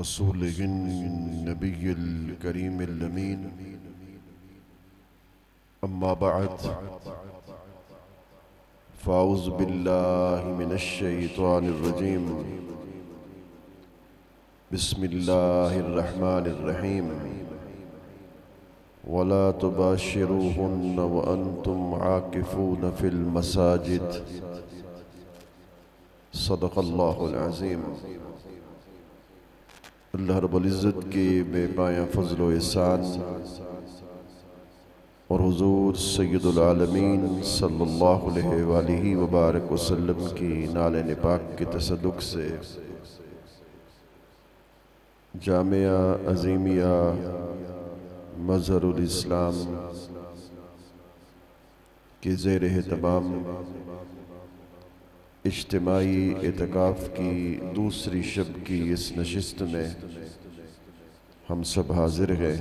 रसूलिहिन नबिय्यिल करीमिल अमीन। अम्मा बअद फ़ाऊज़ु बिल्लाहि मिनश शैतानिर रजीम। बिस्मिल्लाहिर रहमानिर रहीम। वला तुबाशिरूहुन्ना व अंतुम आकिफून फिल मसाजिद। सदक़ल्लाहुल अज़ीम। अल्लाह रब्बुल इज़्ज़त के बेपाया फ़ज़्ल व एहसान और हुज़ूर सय्यदुल आलमीन सल्लल्लाहु अलैहि व बारक वसल्लम की नाले पाक के तसद्दुक़ से जामिया अज़ीमिया मज़हरुल इस्लाम के ज़ेर एहतमाम इज्तिमाई एतकाफ़ की दूसरी शब की इस नशिस्त में हम सब हाजिर हैं।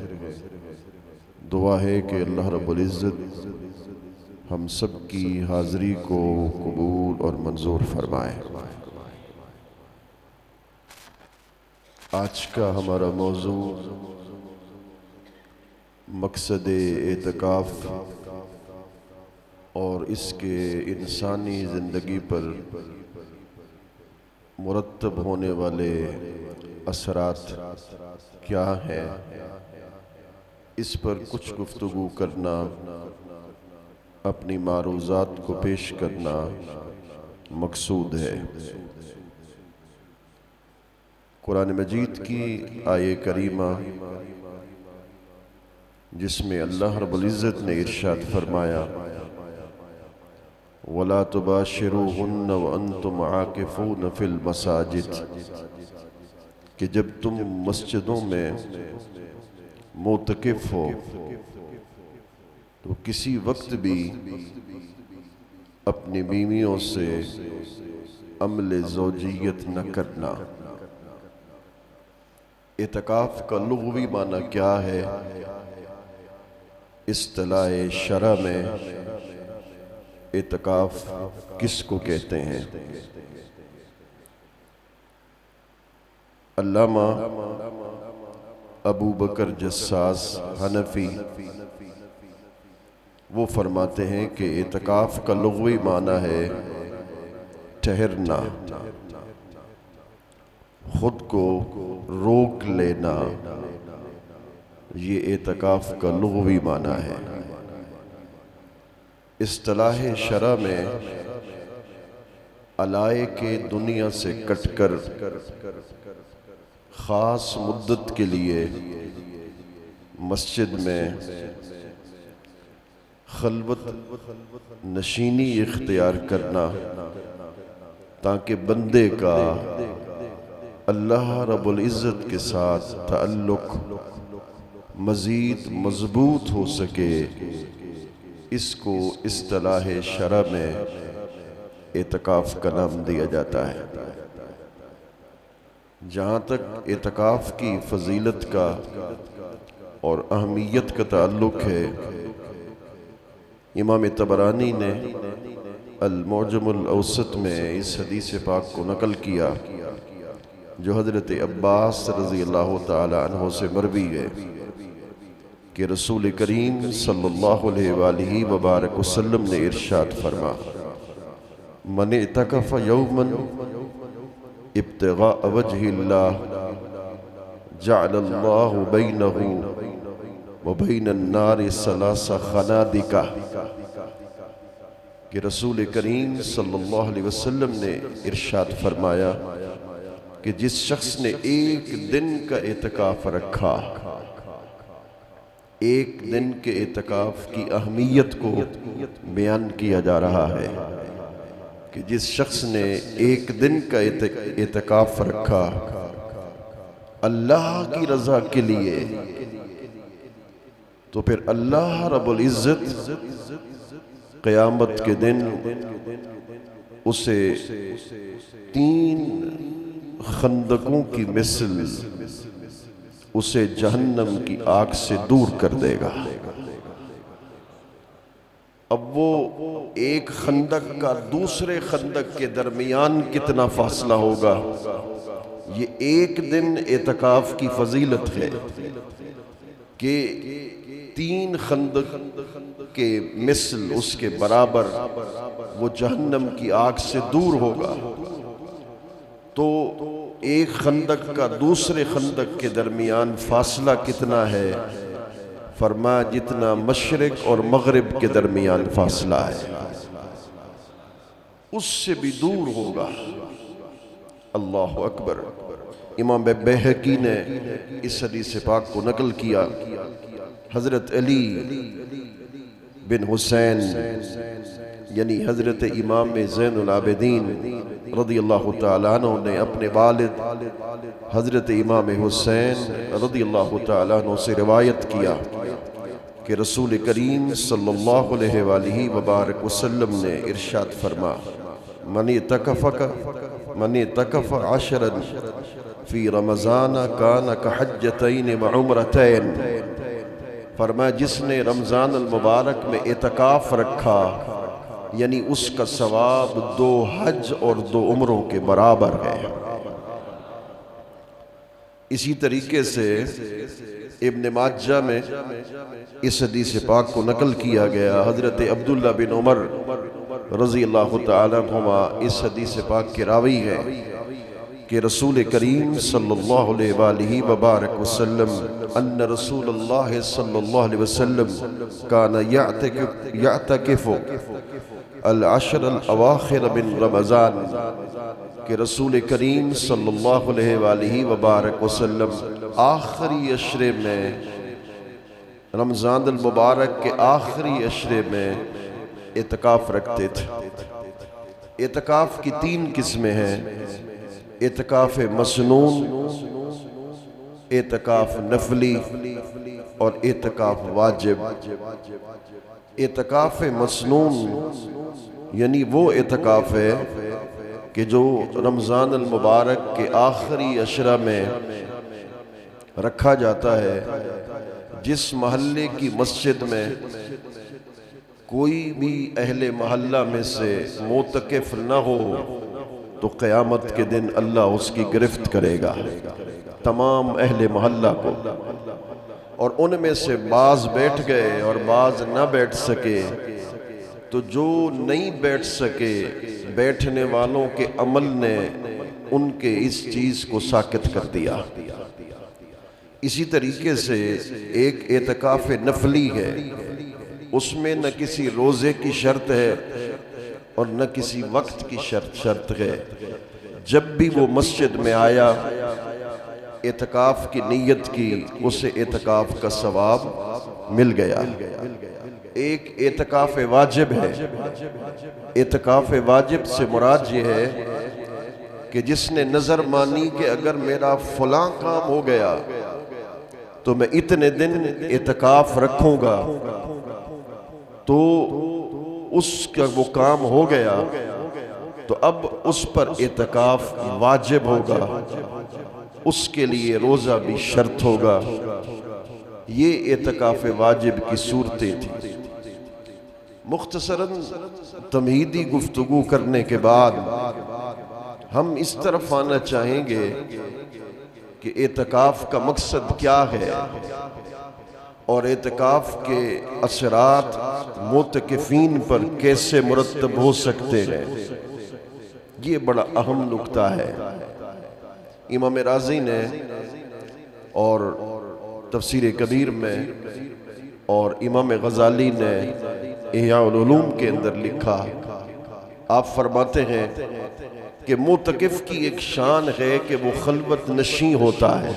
दुआ है कि अल्लाह रब्बुल इज़्ज़त हम सब की हाज़री को कबूल और मंजूर फरमाए। आज का हमारा मौजू मकसद एतकाफ़ और इसके इंसानी ज़िंदगी पर मुरत्तब होने वाले असरात क्या हैं, इस पर कुछ गुफ्तगू करना, अपनी मारूज़ात को पेश करना मकसूद है। कुरान मजीद की आये करीमा जिसमें अल्लाह रब्बुल इज़्ज़त ने इरशाद फरमाया, वला तुबाशिरूहुन्ना व अंतुम आकिफून फिल मसाजिद, कि जब तुम मस्जिदों में मोतकिफ हो तो किसी वक्त भी अपनी बीवियों से अमल ज़ौजियत न करना। इत्काफ़ का लुग़वी माना क्या है, इस्तिलाह शरअ में इत्काफ़ किसको कहते हैं। अल्लामा अबू बकर जस्सास हनफी वो फरमाते हैं कि इत्काफ़ का लुग़वी माना है ठहरना, खुद को रोक लेना, ये इत्काफ़ का लुग़वी माना है। इस्तिलाह शरअ में अलाए के दुनिया से कटकर ख़ास मुद्दत के लिए मस्जिद में खलवत नशीनी इख्तियार करना, ताकि बंदे का अल्लाह रब्बुल इज़्ज़त के साथ ताल्लुक़ मज़ीद मज़बूत हो सके, इसको इस्तिलाह शरअ में इत्काफ़ का नाम दिया जाता है। जहाँ तक इत्काफ़ की फ़जीलत का और अहमियत का ताल्लुक़ है, इमाम तबरानी ने अल-मुअजमुल औसत में इस हदीस पाक को नकल किया जो हज़रत अब्बास रज़ियल्लाहु ताला अन्हु से मरवी है कि रसूल करीम सल्लल्लाहु अलैहि व बारक वसल्लम ने इरशाद फरमा, मन इतकफ़ यौमन इब्तिग़ाअ वजहिल्लाह जअलल्लाहु बैनहु व बैनन नारि सलासा खनादिका, कि रसूल करीम सल्लल्लाहु अलैहि वसल्लम ने इरशाद फरमाया कि जिस शख्स ने एक दिन का इत्काफ़ रखा, एक दिन के इत्काफ़ की अहमियत को बयान किया जा रहा है कि जिस शख्स ने एक दिन का इत्काफ़ रखा अल्लाह की रज़ा के लिए, तो फिर अल्लाह रब्बुल इज़्ज़त क़यामत के दिन उसे 3 खंदकों की मिसल उसे जहन्नम की आग से दूर कर देगा। अब वो एक खंदक का दूसरे खंदक के दरमियान कितना फासला होगा ये एक दिन एतकाफ की फजीलत है कि 3 खंदक के मिसल उसके बराबर वो जहन्नम की आग से दूर होगा। तो एक खंदक का दूसरे खंदक के दरमियान फासला कितना है? फरमाया जितना मशरिक और मगरिब के दरमियान फासला है, उससे भी दूर होगा। अल्लाह अकबर। इमाम बैहकी ने इस हदीस पाक को नकल किया। हजरत अली बिन हुसैन यानी हजरत इमाम ज़ैनुल आबिदीन रज़ियल्लाहु ताला अन्हु ने अपने वालिद हजरत इमाम हुसैन रज़ियल्लाहु ताला अन्हु से रिवायत किया कि रसूल करीम सल्लल्लाहु अलैहि वसल्लम ने इरशाद फरमा, मनी तकफ़ अशरन फ़ी रमज़ान कान कहज्जतैन व उम्रतैन। फरमाया जिसने रमज़ान अल मुबारक में एतकाफ़ रखा यानी उसका सवाब 2 हज और 2 उम्रों के बराबर है। इसी तरीके से इब्न माजा में इस हदीस पाक को नकल किया गया। हजरत अब्दुल्ला बिन उमर रज़ी अल्लाह तआला अन्हुमा इस हदीस पाक के रावी है कि रसूल करीम सल्लल्लाहु अलैहि वसल्लम अन्न रसूलुल्लाह सल्लल्लाहु अलैहि वसल्लम काना यअतकिफु अल-अशर अल-अवाखिर मिन रमज़ान कि रसूल करीम सल्लल्लाहु अलैहि वसल्लम आखिरी अशरे में रमज़ान अल मुबारक के आखिरी अशरे में एतकाफ़ रखते थे। एतकाफ़ की 3 किस्में हैं, एतकाफ़ मसनून, एतकाफ़ नफली और एतकाफ़ वाजिब। एतकाफ़ मसनून यानी वो एतकाफ़ है कि जो रमज़ान अल मुबारक के आखिरी अशरा में रखा जाता है। जिस महल्ले की मस्जिद में कोई भी अहले महल्ला में से मोतकिफ न हो तो क़यामत के दिन अल्लाह उसकी गिरफ्त करेगा तमाम अहले महल्ला को। और उनमें से बाज बैठ गए और बाज न बैठ सके तो जो नहीं बैठ सके बैठने वालों के अमल ने उनके इस चीज़ को साकित कर दिया। इसी तरीके से एक एतकाफ़ नफली है, उसमें न किसी रोज़े की शर्त है और न किसी वक्त की शर्त है। जब भी वो मस्जिद में आया एतकाफ़ की नीयत की, उसे एतकाफ़ का सवाब मिल गया। एक एतकाफ़ वाजिब है। एतकाफ़ वाजिब से मुराद ये है कि जिसने नज़र मानी कि अगर मेरा फलां काम हो गया तो मैं इतने दिन एतकाफ़ रखूंगा, तो उसका वो काम हो गया तो अब उस पर एतकाफ़ वाजिब होगा, उसके लिए रोज़ा भी शर्त होगा। ये एतकाफ़ वाजिब की सूरतें थी। मुख्तसरन तमहीदी गुफ्तगू करने के बाद हम इस तरफ आना चाहेंगे कि एतकाफ़ का मकसद क्या है और एतकाफ़ के असरात मुतकिफ़ीन पर कैसे मुरत्तब हो सकते हैं। ये बड़ा अहम नुक्ता है। इमाम राज़ी ने और तफसीर कबीर में और इमाम गज़ाली ने इह्या उल उलूम के अंदर लिखा, आप फरमाते हैं कि मुतकिफ़ की एक शान है कि वो खलवत नशी होता है,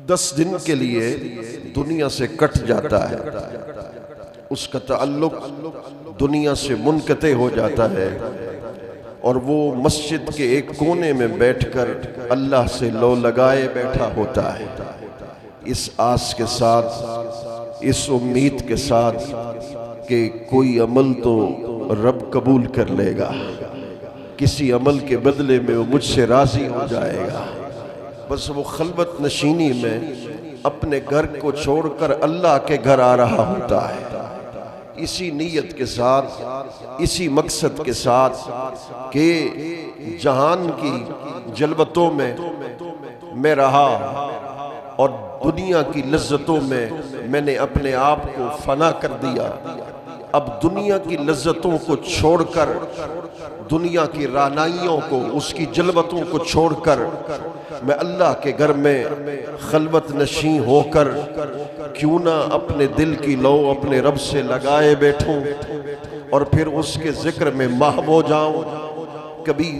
10 दिन के लिए दुनिया से कट जाता है, उसका ताल्लुक दुनिया से मुनक़ते हो जाता है और वो मस्जिद के एक कोने में बैठकर अल्लाह से लो लगाए बैठा होता है, इस आस के साथ, इस उम्मीद के साथ कि कोई अमल तो रब कबूल कर लेगा, किसी अमल के बदले में वो मुझसे राज़ी हो जाएगा। बस वो खलवत नशीनी में अपने घर को छोड़कर अल्लाह के घर आ रहा होता है। इसी नीयत के साथ, इसी मकसद के साथ कि जहान की जलवतों में मैं रहा और दुनिया की लज्जतों में मैंने अपने आप को फना कर दिया। अब दुनिया की लज्जतों को छोड़कर, दुनिया की रानाइयों को, उसकी जलवतों को छोड़कर मैं अल्लाह के घर में खलवत नशी होकर क्यों ना अपने दिल की लो अपने रब से लगाए बैठूं और फिर उसके जिक्र में महव हो जाऊं। कभी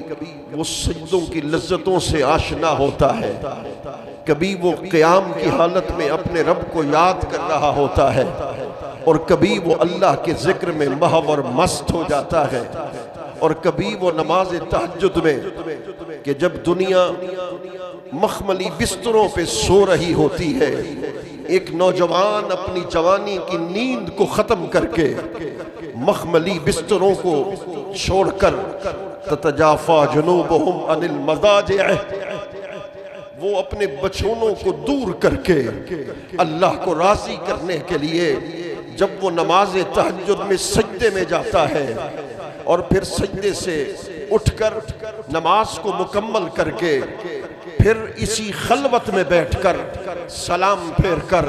वो सजदों की लज्जतों से आशना होता है, कभी वो क़याम की हालत में अपने रब को याद कर रहा होता है और कभी वो अल्लाह के जिक्र में महव और मस्त हो जाता है। और कभी वो नमाज तहज्जुद में कि जब दुनिया मखमली बिस्तरों पे सो रही होती है, एक नौजवान अपनी जवानी की नींद को ख़त्म करके मखमली बिस्तरों को छोड़कर ततजाफा जुनूबुहुम अनिल मज़ाजिअ, वो अपने बचोनों को दूर करके अल्लाह को राज़ी करने के लिए जब वो नमाज तहज्जुद में सजदे में जाता है और फिर सजदे से उठकर नमाज को मुकम्मल करके फिर इसी खलवत में बैठकर सलाम फेर कर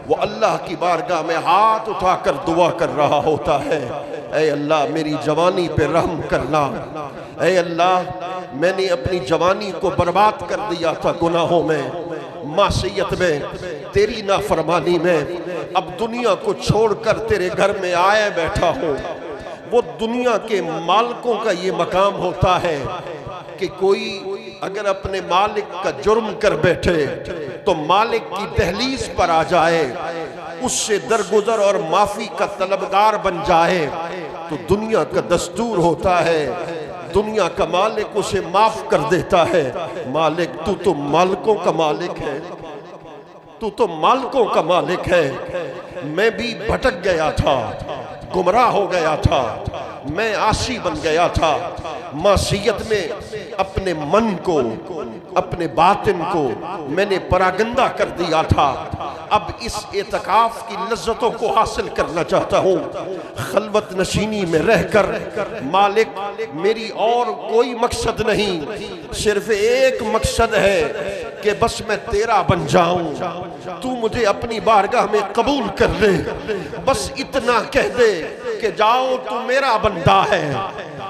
वो अल्लाह की बारगाह में हाथ उठाकर दुआ कर रहा होता है, ऐ अल्लाह मेरी जवानी पे रहम करना, ऐ अल्लाह मैंने अपनी जवानी को बर्बाद कर दिया था गुनाहों में, मासियत में, तेरी नाफरमानी में। अब दुनिया को छोड़कर तेरे घर में आए बैठा हूँ। वो दुनिया के मालिकों का ये मकाम होता है कि कोई अगर अपने मालिक का जुर्म कर बैठे तो मालिक की दहलीज पर आ जाए, उससे दरगुजर और माफी का तलबगार बन जाए, तो दुनिया का दस्तूर होता है, दुनिया का मालिक उसे माफ कर देता है। मालिक तू तो मालिकों का मालिक है, तू तो मालिकों का मालिक है। मैं भी भटक गया था, गुमराह हो गया था, मैं आसी बन गया था, मासियत में अपने मन को, अपने बातिन को मैंने परागंदा कर दिया था। अब इस एतकाफ की लज्जतों को हासिल करना चाहता हूँ, खलवत नशीनी में रहकर। मालिक मेरी और कोई मकसद नहीं, सिर्फ एक मकसद है कि बस मैं तेरा बन जाऊं, तू मुझे अपनी बारगाह में कबूल कर ले। बस इतना कह दे कि जाओ तू मेरा बंदा है,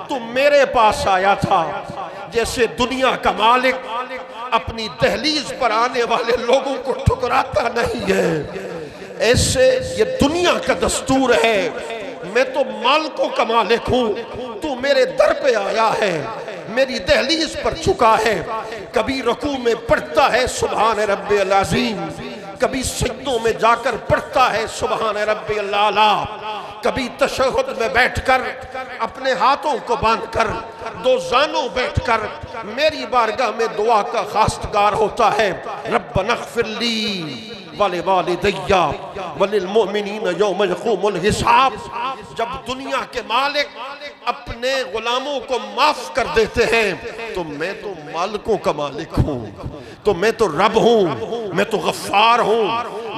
तू मेरे पास आया था। जैसे दुनिया का मालिक अपनी दहलीज पर आने वाले लोगों को ठुकराता नहीं है, ऐसे ये दुनिया का दस्तूर है। मैं तो मालिकों का मालिक हूँ, तू मेरे दर पे आया है, मेरी दहलीज पर झुका है। कभी रुकू में पढ़ता है सुभान रब्बियल अज़ीम, कभी सजदों में जाकर पढ़ता है सुभान रब्बियल आला, कभी तशहुद में बैठकर अपने हाथों को बांधकर दो जानों बैठकर मेरी बारगाह में दुआ का खास्तगार होता है। रब्बना इग़फ़िरली वाले वालिदैया वलिल मुमिनीन यौम यक़ूमुल हिसाब। जब दुनिया के मालिक अपने गुलामों को माफ कर देते हैं तो मैं तो मालिकों का मालिक हूँ, तो मैं तो रब हूँ, मैं तो गफ्फार हूँ,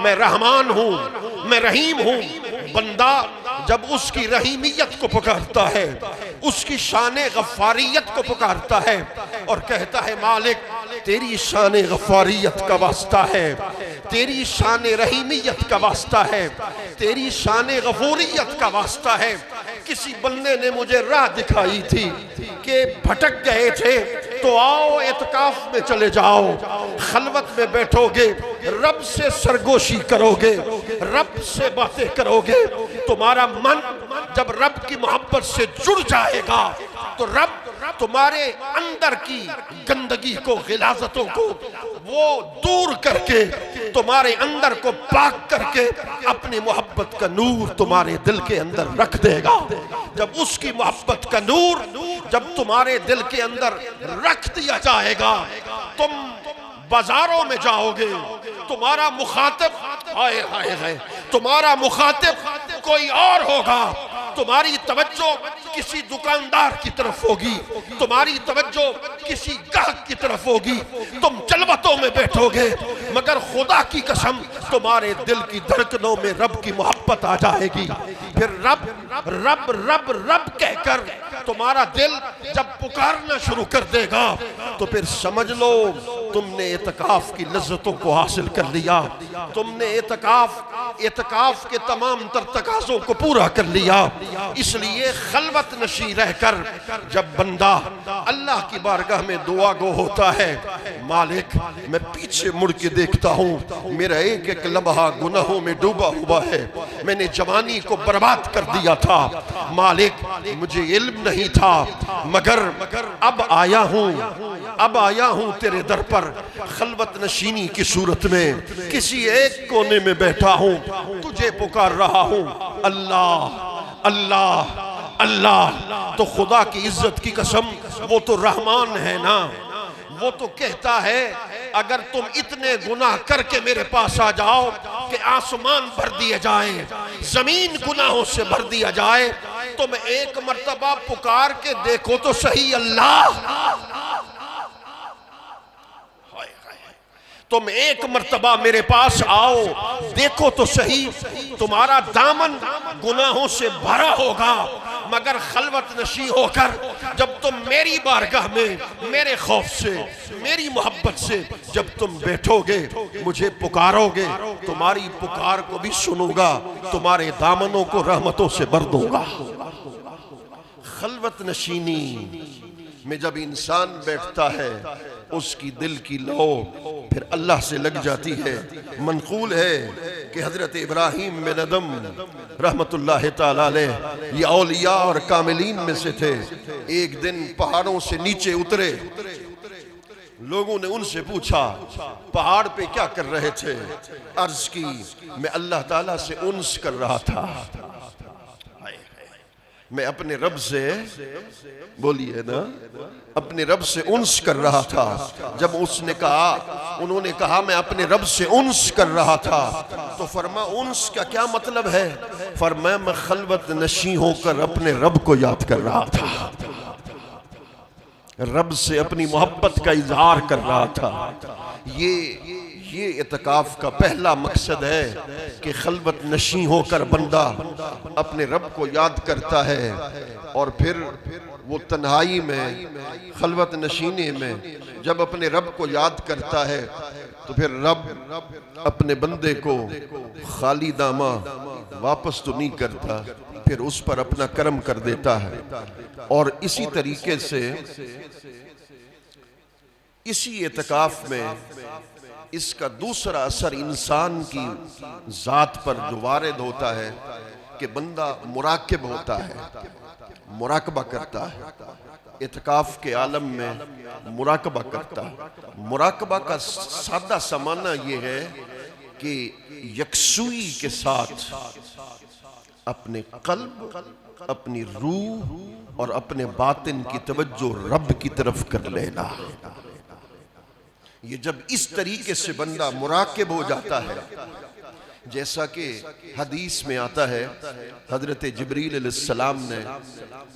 मैं रहमान हूँ, मैं रहीम हूँ। बंदा जब उसकी रहीमियत को पुकारता है, उसकी शाने गफ्फारियत को पुकारता है और कहता है मालिक तेरी शाने गफ्फारियत का वास्ता है, तेरी शाने रहीमियत का वास्ता है, तेरी शाने गफूरियत का वास्ता है। किसी बंदे ने मुझे राह दिखाई थी कि भटक गए थे, तो आओ एतकाफ में चले जाओ, खलवत में बैठोगे, रब से सरगोशी करोगे, रब से बातें करोगे। तुम्हारा मन जब रब की मोहब्बत से जुड़ जाएगा तो रब तुम्हारे अंदर की गंदगी को, गिलाजतों को वो दूर करके तुम्हारे अंदर को पाक करके अपनी मोहब्बत का नूर तुम्हारे दिल के अंदर रख देगा। जब उसकी मोहब्बत का नूर जब तुम्हारे दिल के अंदर रख दिया जाएगा, तुम बाजारों में जाओगे, तुम्हारा मुखातिब हाय हाय हाय, तुम्हारा मुखातिब कोई और होगा, तुम्हारी तवज्जो किसी दुकानदार की तरफ होगी, तुम्हारी तवज्जो किसी गाहक की तरफ होगी, तुम जलवतों में बैठोगे, मगर खुदा की कसम तुम्हारे दिल की धड़कनों में रब की मोहब्बत आ जाएगी। फिर रब रब रब रब कहकर तुम्हारा दिल जब पुकारना शुरू कर देगा तो फिर समझ लो तुमने इत्काफ की लज्जतों को हासिल कर लिया, तुमने इत्काफ के तमाम तर तकाज़ों को पूरा कर लिया। इसलिए खलवत नशी रहकर जब बंदा अल्लाह की बारगाह में दुआ गो होता है, मालिक मैं पीछे मुड़ के देखता हूँ, मेरा एक एक लम्हा गुनाहों में डूबा हुआ है, मैंने जवानी को बर्बाद कर दिया था, मालिक मुझे इल्म नहीं था, मगर अब आया हूँ तेरे दर पर खलवत नशीनी की सूरत में, किसी एक कोने में बैठा हूँ, तुझे पुकार रहा हूँ, अल्लाह अल्लाह अल्लाह। तो खुदा की इज्जत की कसम, वो तो रहमान है ना, वो तो कहता है अगर तुम इतने गुनाह करके मेरे पास आ जाओ कि आसमान भर दिए जाए, जमीन गुनाहों से भर दिया जाए, तुम एक मर्तबा पुकार के देखो तो सही अल्लाह, तुम एक मर्तबा मेरे पास आओ, देखो तो सही, तुम्हारा दामन गुनाहों से भरा होगा, मगर खलवत नशी होकर जब तुम मेरी बारगाह में मेरे खौफ से, मेरी मोहब्बत से जब तुम बैठोगे, मुझे पुकारोगे, तुम्हारी पुकार को भी सुनूंगा, तुम्हारे दामनों को रहमतों से भर दूंगा। खलवत नशीनी में जब इंसान बैठता है, उसकी दिल की लो फिर अल्लाह से लग जाती है। मनकूल है कि हजरत इब्राहीम बिन अदम रहमतुल्लाह ताला अलैह ये औलिया और कामिलीन में से थे। एक दिन पहाड़ों से नीचे उतरे, लोगों ने उनसे पूछा पहाड़ पे क्या कर रहे थे? अर्ज की मैं अल्लाह ताला से उन्स कर रहा था, मैं अपने रब से, बोलिए ना, अपने रब से उन्स कर रहा था। जब उसने कहा, उन्होंने कहा मैं अपने रब से उन्स कर रहा था, तो फरमा उन्स का क्या मतलब है? फरमाया मैं खलवत नशी होकर अपने रब को याद कर रहा था, रब से अपनी मोहब्बत का इजहार कर रहा था। ये इत्काफ का पहला मकसद है कि खलवत नशी होकर बंदा अपने रब को याद करता है, और फिर वो तन्हाई में, खलवत नशीने में जब अपने रब को याद करता है तो फिर रब अपने बंदे को खाली दामा वापस तो नहीं करता, फिर उस पर अपना करम कर देता है। और इसी तरीके से इसी इत्काफ में इसका दूसरा असर इंसान की जात पर जो वारिद होता है कि बंदा मुराकिब होता है, मुराकबा करता है, इत्काफ के आलम में मुराकबा करता है। मुराकबा का सादा समाना ये है कि यकसुई के साथ अपने कल्ब, अपनी रूह और अपने बातिन की तवज्जो रब की तरफ कर लेना। ये जब इस तरीके से बंदा मुराकिब हो जाता है, जैसा कि हदीस में आता है हजरत जिब्रील अलैहिस्सलाम ने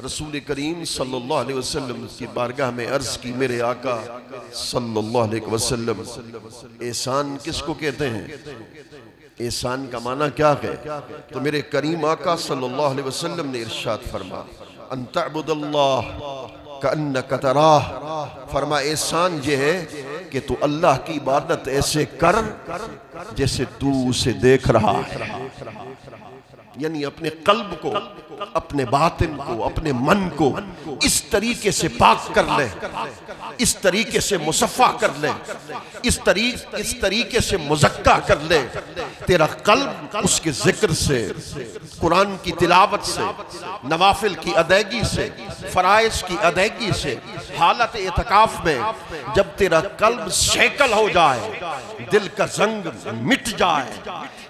रसूल करीम सल्लल्लाहु अलैहि वसल्लम की बारगाह में अर्ज की, मेरे आका सल्लल्लाहु अलैहि वसल्लम, एहसान किसको कहते हैं? एहसान का माना क्या है? तो मेरे करीम आका सल्लल्लाहु अलैहि वसल्लम ने इरशाद फरमा, अन तअबुदल्लाह कअन्नका तराह, फरमा एहसान ये है कि तू अल्लाह की इबादत ऐसे कर जैसे तू उसे देख रहा है। यानी अपने कल्ब को, अपने बातिन को, अपने मन को इस तरीके से पाक कर ले, इस तरीके से मुसफ़ा कर ले, इस तरीके से मुज़क्का कर ले, तेरा कल्ब उसके जिक्र से, कुरान की तिलावत से, नवाफिल की अदायगी से, फराइज़ की अदायगी से, हालत इत्काफ में जब तेरा कल्ब सैकल हो जाए, दिल का जंग मिट जाए,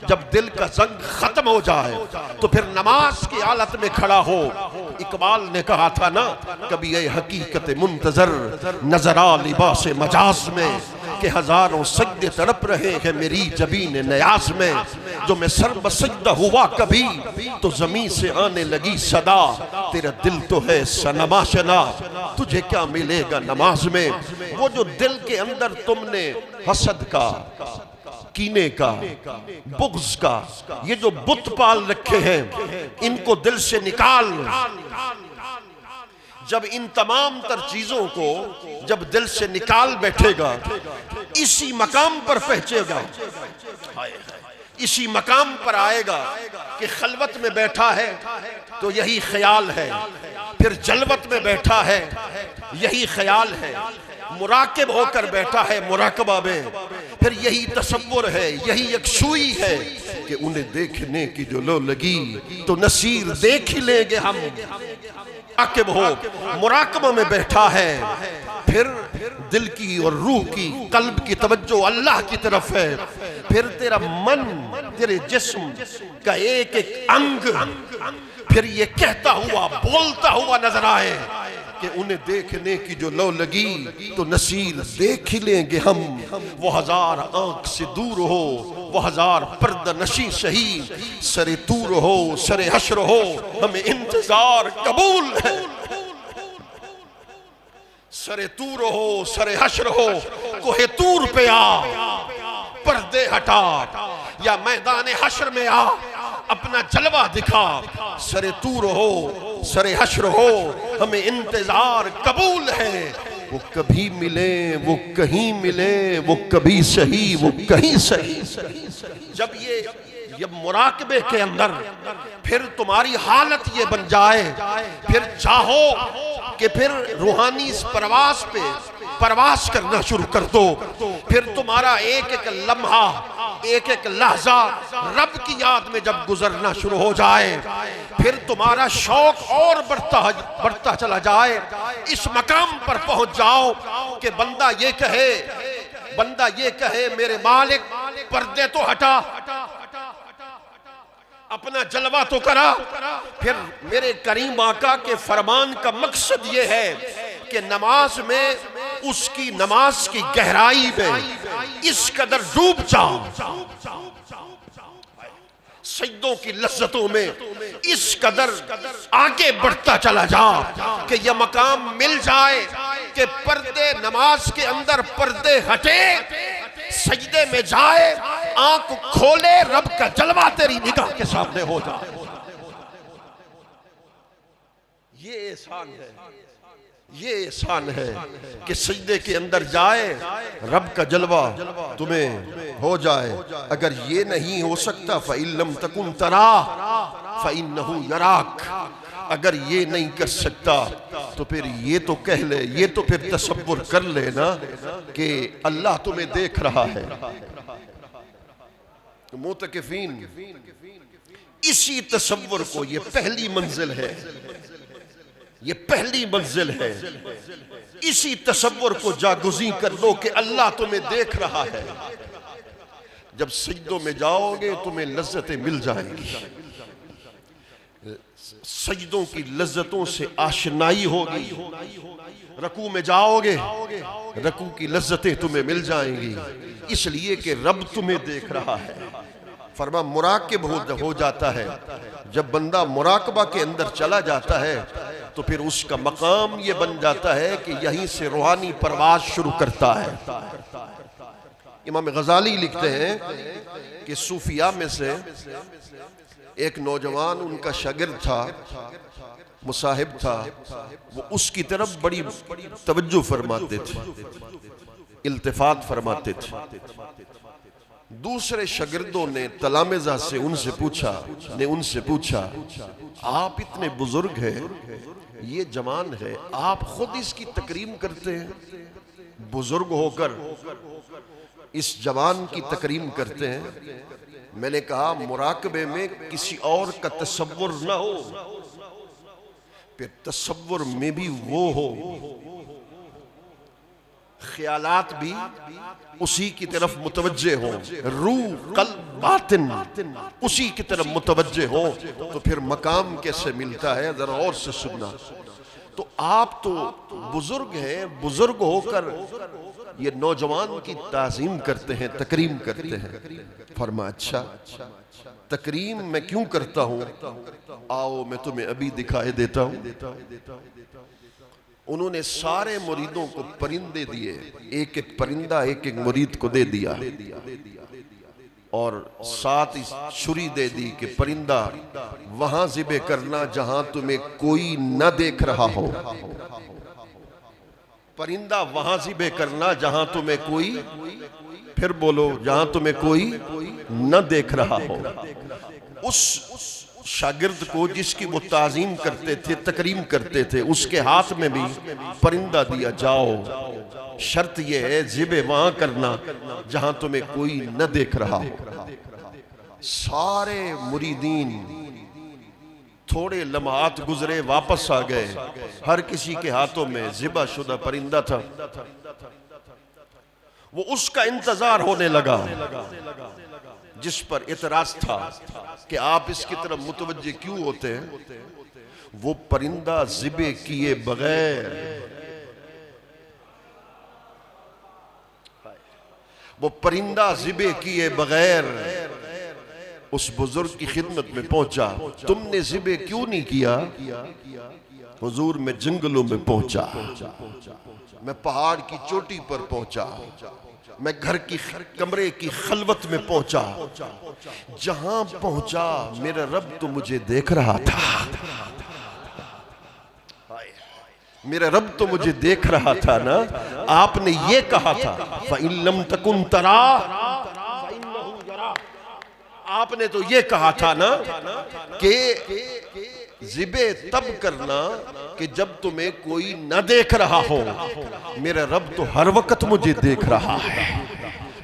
जब दिल का जंग खत्म हो जाए, तो फिर नमाज की हालत में खड़ा हो। इकबाल ने कहा था ना, कभी ये हकीकत मुंतजर नजरा लिबास मजाज में, कि हजारों सजदे तड़प रहे हैं मेरी जबीन न्याज में। जो मैं सर बसजदा हुआ कभी तो जमीन से आने लगी सदा, तेरा दिल तो है सनमा शना, तुझे क्या मिलेगा नमाज में। वो जो दिल के अंदर तुमने हसद का, कीने का, बुग़्ज़ का, ये जो बुत पाल रखे हैं, इनको दिल से निकाल। जब इन तमाम तर चीजों को जब दिल से निकाल बैठेगा, इसी मकाम पर पहुंचेगा, इसी मकाम पर आएगा कि खलवत में बैठा है तो यही ख्याल है, फिर जलवत में बैठा है यही ख्याल है, मुराकिब होकर बैठा है मुराकबा में, फिर यही तसव्वुर है, यही यकशुई है कि उन्हें देखने की जो लो लगी तो नसीर देख ही लेंगे हम। मुराकिब हो, मुराकबा में बैठा है, फिर दिल की और रूह की, कल्ब की तवज्जो अल्लाह की तरफ है, फिर तेरा मन, तेरे जिस्म का एक एक अंग फिर ये कहता हुआ, बोलता हुआ नजर आए कि उन्हें देखने की जो लो लगी तो नसीर देख ही लेंगे हम। वो हजार आंख से दूर हो, वो हजार पर्दा नशी सही, सरे तूर हो, सरे हश्र हो, हमें इंतजार कबूल है। सरे तूर हो, सरे हश्र हो, कोहे तूर पे आ, पर्दे हटा, या मैदान हश्र में आ, अपना जलवा दिखा। सरे तूर हो, सरे हश्र हो, हमें इंतजार कबूल है। वो कभी मिले, वो कहीं मिले, वो कभी सही, वो कहीं सही। जब मुराकबे के अंदर फिर तुम्हारी हालत ये बन जाए, फिर चाहो कि फिर रूहानी इस प्रवास पे प्रवास करना शुरू कर दो, फिर तुम्हारा एक एक लम्हा, एक एक लहजा रब की याद में जब गुजरना शुरू हो जाए, फिर तुम्हारा शौक और बढ़ता चला जाए। इस मकाम पर पहुंच जाओ कि बंदा ये कहे मेरे मालिक पर्दे तो हटा, अपना जलवा तो करा। फिर मेरे करीम आका के फरमान का मकसद ये है कि नमाज में, उसकी नमाज की गहराई में इस कदर डूब जाओ, सजदों की लज्जतों में इस कदर आगे बढ़ता चला जा कि यह मकाम मिल जाए कि पर्दे, नमाज के अंदर पर्दे हटे, सजदे में जाए, आंख खोले, रब का जलवा तेरी निगाह के सामने हो जाए। ये एहसान है, ये एहसान है कि सजदे के अंदर जाए, रब का जलवा तुम्हें हो जाए। अगर ये नहीं हो सकता फ़इल्लम तकुन तरा फ़इन्नहु यराक, अगर ये नहीं कर सकता तो फिर ये तो कह ले, ये तो फिर तसव्वुर कर ले ना कि अल्लाह तुम्हें देख रहा है। तो मुतकिफीन इसी तसव्वुर को, ये पहली मंजिल है, ये पहली मंजिल है, इसी तसव्वुर को जागुज़ी कर लो कि अल्लाह तुम्हें देख रहा है। जब सजदों में जाओगे तुम्हें लज्जतें मिल जाएंगी, सजदों की लज्जतों से आशनाई होगी। रकू में जाओगे, रकू की लज्जतें तुम्हें मिल जाएंगी, इसलिए कि रब तुम्हें देख रहा है। फरमा मुराकिब हो जाता है। जब बंदा मुराकबा के अंदर चला जाता है तो फिर उसका मकाम ये बन जाता है कि यहीं से रूहानी परवाज शुरू करता है। इमाम गजाली लिखते हैं कि सूफिया में से एक नौजवान, उनका शागिर्द था, मुसाहिब था, वो उसकी तरफ बड़ी तवज्जो फरमाते थे, इल्तिफात फरमाते थे। दूसरे शागिर्दों ने तलामिज़ा से उनसे पूछा, आप इतने बुजुर्ग हैं, ये जवान है, आप खुद इसकी तकरीम करते हैं, बुजुर्ग होकर इस जवान की तकरीम करते हैं। मैंने कहा मुराकबे में किसी और का तसव्वुर ना हो, फिर तसव्वुर में भी वो हो, ख्यालात भी उसी की तरफ मुतवज्जे हो, रूह कल्ब बातिन उसी की तरफ मुतवज्जे हो, तो फिर मकाम कैसे मिलता है, जरा और से सुनना। तो आप तो बुजुर्ग हैं, बुजुर्ग होकर ये नौजवान की ताजीम करते हैं, तकरीम करते हैं। फरमा अच्छा, तकरीम मैं क्यों करता हूं? आओ मैं तुम्हें अभी दिखाई देता हूं। उन्होंने सारे मुरीदों को परिंदे दिए, एक एक परिंदा एक एक मुरीद को दे दिया और साथ ही छुरी दे दी कि परिंदा वहां ज़िबे करना जहां तुम्हें कोई न देख रहा हो। परिंदा वहां ज़िबे करना जहां तुम्हें कोई, फिर बोलो, जहां तुम्हें कोई न देख रहा हो। उस शागिर्द को जिसकी वो ताजीम करते थे, तकरीम करते थे, उसके हाथ में भी परिंदा दिया, जाओ शर्त यह है ज़िबे वहां करना जहां तुम्हें कोई न देख रहा हो। सारे मुरीदीन थोड़े लम्हात गुजरे वापस आ गए, हर किसी के हाथों में ज़िबा शुदा परिंदा था। वो उसका इंतजार होने लगा जिस पर इतराज था कि आप इसकी तरफ मुतवज्जे क्यों होते हैं। वो परिंदा ज़िबे किए बगैर, वो परिंदा ज़िबे किए बगैर उस बुजुर्ग की खिदमत में पहुंचा। तुमने ज़िबे क्यों नहीं किया? हुजूर मैं जंगलों में पहुंचा, मैं पहाड़ की चोटी पर पहुंचा, मैं घर की कमरे की खलवत में पहुंचा। जहां पहुंचा मेरा रब तो मुझे देख रहा था, मेरा रब तो मुझे देख रहा था ना। आपने ये कहा था फ़इल्लम तकुन तरा, आपने तो ये कहा था ना कि ज़िबे तब करना कि जब तुम्हें कोई न देख रहा हो। मेरा रब तो हर वक्त मुझे देख रहा है,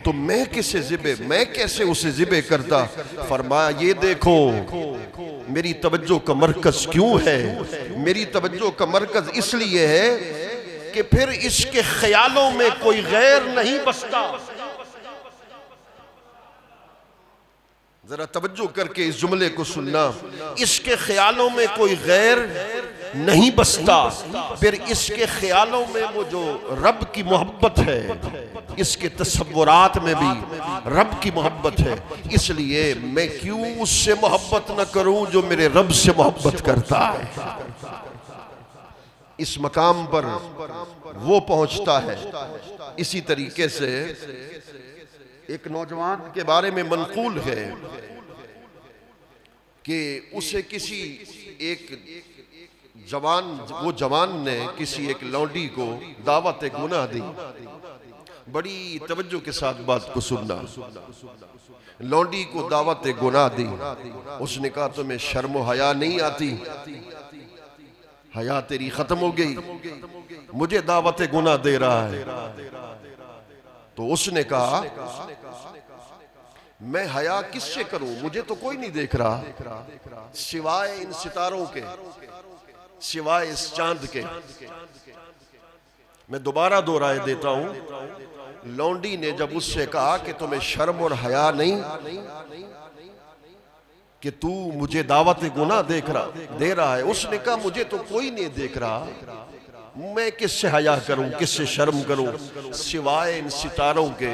तो मैं किसे ज़िबे, मैं कैसे उसे ज़िबे करता। फरमाया ये देखो मेरी तवज्जो का मरकज क्यों है। मेरी तवज्जो का मरकज इसलिए है कि फिर इसके ख्यालों में कोई गैर नहीं बसता। जरा तवज्जो करके इस जुमले को सुनना, इसके ख्यालों में कोई गैर नहीं बसता, फिर इसके ख्यालों में वो जो रब की मोहब्बत है, इसके तसव्वुरात में भी रब की मोहब्बत है। इसलिए मैं क्यों उससे मोहब्बत न करूं जो मेरे रब से मोहब्बत करता है। इस मकाम पर वो पहुंचता है। इसी तरीके से एक नौजवान के बारे में मनकूल है कि उसे किसी एक जवान, वो जवान ने किसी एक लौंडी को दावत गुनाह दी। बड़ी तवज्जो के साथ बात को सुनना। लौंडी को दावत गुनाह दी, उसने कहा तुम्हें शर्म व हया नहीं आती, हया तेरी खत्म हो गई, मुझे दावत गुनाह दे रहा है। तो उसने कहा मैं हया किससे करूं, मुझे तो कोई नहीं देख रहा सिवाय इन सितारों के, सिवाय इस चांद के। मैं दोबारा दोहराए देता हूं। लौंडी ने जब उससे कहा कि तुम्हें शर्म और हया नहीं कि तू मुझे दावत गुनाह दे रहा है, उसने कहा मुझे तो कोई नहीं देख रहा, मैं किससे हया करूं, किससे शर्म करूं, सिवाय इन सितारों के,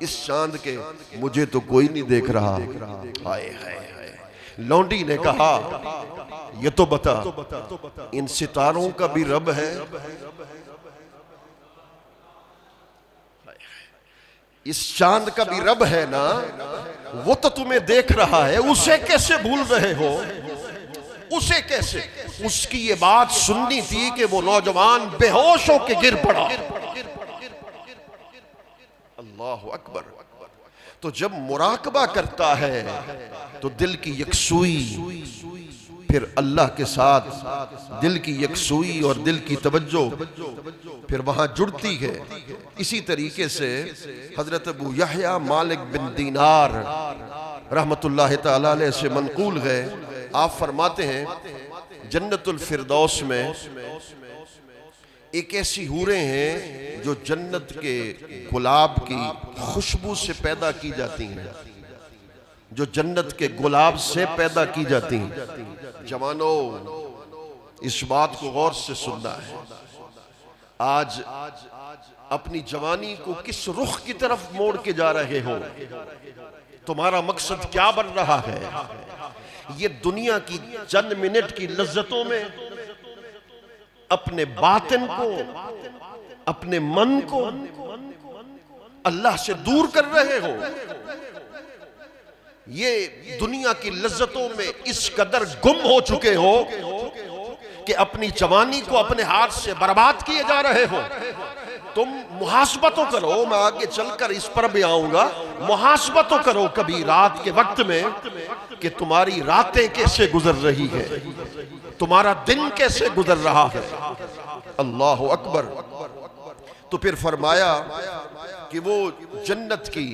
इस चांद के, मुझे तो कोई नहीं देख रहा। हाय हाय। लौंडी ने कहा ये तो बता, इन सितारों का भी रब है, इस चांद का भी रब है ना, वो तो तुम्हें देख रहा है, उसे कैसे भूल रहे हो, उसे कैसे। उसकी ये बात सुननी थी कि वो नौजवान बेहोश होकर गिर पड़ा। अल्लाह अकबर। तो जब मुराकबा करता है तो दिल की यकसुई, फिर अल्लाह के साथ दिल की यकसुई और दिल की तवज्जो फिर वहां जुड़ती है। इसी तरीके से हजरत अबू यहया मालिक बिन दीनार रहमतुल्लाह तआला अलैह से मनकूल है, आप फरमाते हैं जन्नतुल फिरदौस में एक ऐसी हूरें हैं जो जन्नत के गुलाब की खुशबू से पैदा की जाती हैं, जो जन्नत के गुलाब से पैदा की जाती हैं। जवानों इस बात को गौर से सुनना है। आज अपनी जवानी को किस रुख की तरफ मोड़ के जा रहे हो? तुम्हारा मकसद क्या बन रहा है? ये दुनिया की चंद मिनट की लज्जतों में अपने बातिन को, अपने मन को अल्लाह से दूर कर रहे हो। ये दुनिया की लज्जतों में इस कदर गुम हो चुके हो कि अपनी जवानी को अपने हाथ से बर्बाद किए जा रहे हो। तुम मुहासबा तो करो, मैं आगे चलकर इस पर भी आऊंगा। मुहासबा तो करो कभी रात के वक्त में कि तुम्हारी रातें कैसे गुजर रही है, तुम्हारा दिन कैसे गुजर रहा है। अल्लाह अकबर। तो फिर फरमाया कि वो जन्नत की,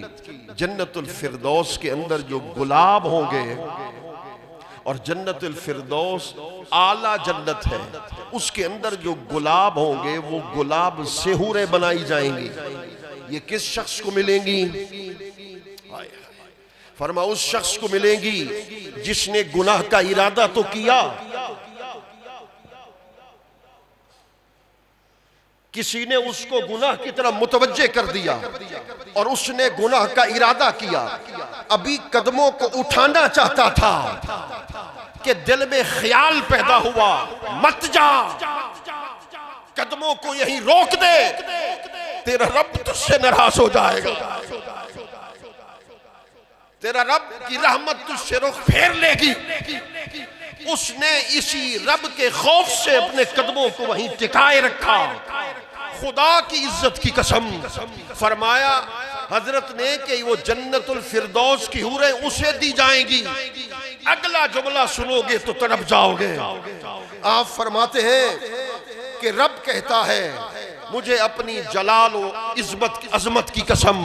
जन्नतुल फिरदौस के अंदर जो गुलाब होंगे, और जन्नतुल फिरदौस आला जन्नत है, उसके अंदर जो गुलाब होंगे वो गुलाब से हूरें बनाई जाएंगी। ये किस शख्स को मिलेंगी? फरमा उस शख्स को मिलेंगी जिसने गुनाह का इरादा तो किया, किसी ने उसको गुनाह की तरफ मुतवज्जे कर दिया और उसने गुनाह का इरादा किया, अभी कदमों को उठाना चाहता था कि दिल में ख्याल पैदा हुआ, मत जा, कदमों को यहीं रोक दे, तेरा रब तुझसे नाराज हो जाएगा, तेरा रब की रहमत तुझसे रुख फेर लेगी। उसने इसी रब के खौफ से अपने कदमों को वहीं टिकाए रखा। खुदा की इज्जत की कसम, फरमाया हजरत ने कि वो जन्नतुल फिरदौस की हूरें उसे दी जाएंगी। अगला जुमला सुनोगे तो तड़प जाओगे। आप फरमाते हैं कि रब कहता है मुझे अपनी जलाल व इज्जत अजमत की कसम,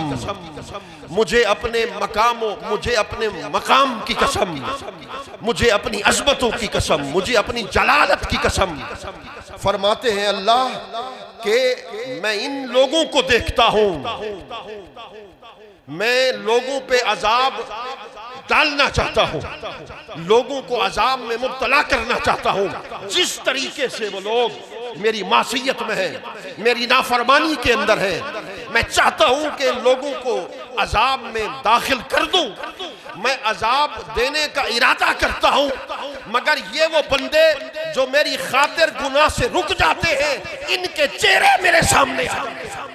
मुझे अपने मुझे अपने मकाम की कसम, मुझे अपनी अजमतों की कसम, मुझे अपनी जलालत की कसम। फरमाते हैं अल्लाह कि मैं इन लोगों को देखता हूं, मैं लोगों पे अजाब डालना चाहता हूं, लोगों को अजाब में मुब्तला करना चाहता हूं। जिस तरीके से वो लोग मेरी मासियत में है, मेरी नाफरमानी के अंदर है, मैं चाहता हूं कि लोगों को अजाब में दाखिल कर दूं। मैं अजाब देने का इरादा करता हूं, मगर ये वो बंदे जो मेरी खातिर गुनाह से रुक जाते हैं, इनके चेहरे मेरे सामने आ जाते हैं।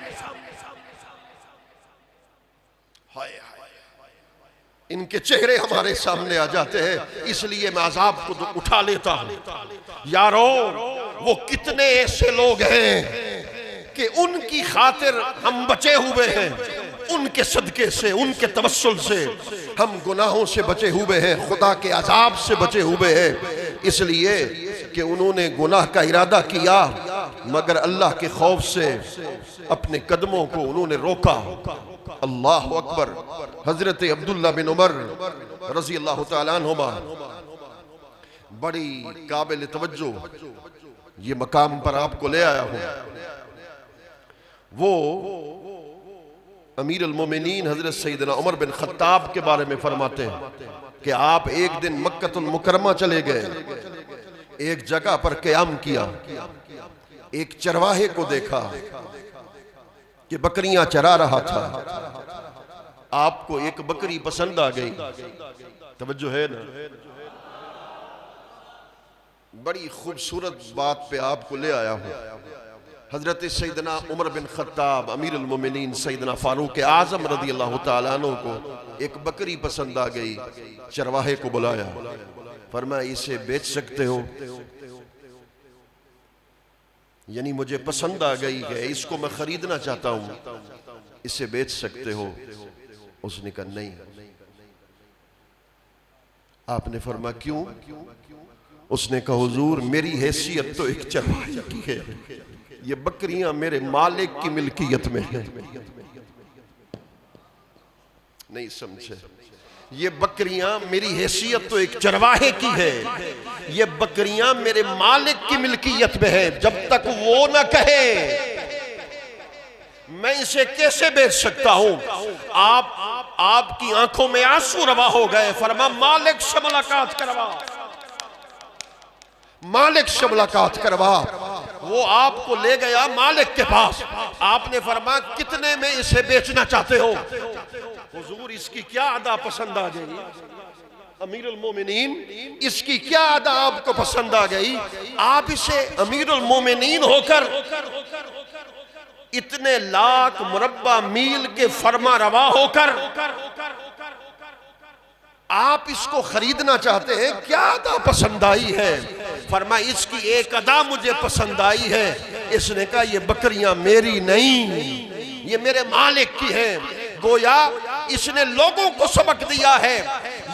इनके चेहरे हमारे सामने आ जाते हैं, इसलिए मैं अजाब को उठा लेता हूं। यारो, वो कितने ऐसे लोग हैं कि उनकी खातिर हम बचे हुए हैं, उनके सदके से, उनके तवस्सुल से हम गुनाहों से बचे हुए हैं, खुदा के अजाब से बचे हुए हैं, इसलिए कि उन्होंने गुनाह का इरादा किया मगर अल्लाह के खौफ से अपने कदमों को उन्होंने रोका। अल्लाह अकबर। हजरत अब्दुल्ला बिन उमर रजी अल्लाह तआला अन्हुमा बड़ी काबिल तवज्जो ये मकाम पर आपको ले आया हूं। वो अमीर अल मोमिनीन हजरत सैयदना उमर बिन खत्ताब के बारे में फरमाते हैं कि आप एक दिन मक्कतुल मुकरमा चले गए, एक जगह पर क़याम किया, एक चरवाहे को देखा कि बकरियां चरा रहा था। आपको एक बकरी पसंद आ गई, तवज्जो है ना? बड़ी खूबसूरत बात पे आपको ले आया हूं। हजरत सैयदना उमर बिन खत्ताब अमीर अल मोमिनीन सैयदना फारूक आजम रदी अल्लाह तआला अन्हु को एक बकरी पसंद आ गई, चरवाहे को बुलाया, फरमाया इसे बेच सकते हो? यानी मुझे पसंद आ गई है, इसको मैं खरीदना चाहता हूं, इसे बेच सकते हो? उसने कहा नहीं। आपने फरमाया क्यों? उसने कहा हुजूर मेरी हैसियत तो एक चरवाहे की है, ये बकरियां मेरे मालिक की मिल्कियत में है। नहीं समझे? ये बकरियां मेरी हैसियत तो एक चरवाहे की है, ये बकरियां मेरे मालिक की मिल्कियत में है। जब तक वो ना कहे मैं इसे कैसे बेच सकता हूं? आपकी आंखों में आंसू रवा हो गए। फरमा मालिक से मुलाकात करवा, मालिक से मुलाकात करवा। वो आपको ले गया मालिक के पास। आपने फरमाया कितने में इसे बेचना चाहते हो? हुजूर इसकी क्या अदा पसंद आ गई? अमीरुल मोमिनीन इसकी क्या अदा आपको पसंद आ गई? आप इसे अमीरुल मोमिनीन होकर इतने लाख मुरब्बा मील के फरमा रवा होकर आप इसको खरीदना चाहते हैं, क्या अदा पसंद आई है? फरमा इसकी एक अदा मुझे पसंद आई है। इसने कहा ये बकरियां मेरी नहीं, ये मेरे मालिक की हैं। गोया इसने लोगों को सबक दिया है,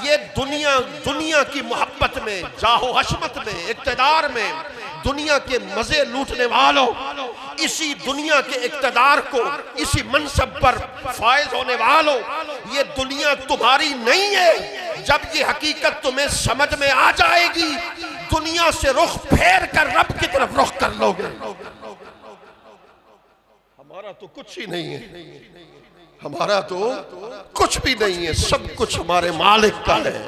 ये दुनिया की मोहब्बत में, जाहो हशमत में, इक्तदार में, दुनिया के मजे लूटने वालों, इसी दुनिया के इक्तदार को, इसी मनसब पर फायज होने वालों, ये दुनिया तुम्हारी नहीं है। जब ये हकीकत तुम्हें समझ में आ जाएगी, दुनिया से रुख फेर कर रब की तरफ रुख कर लोगे। हमारा तो कुछ ही नहीं है, हमारा तो कुछ भी नहीं है, सब कुछ हमारे मालिक का है।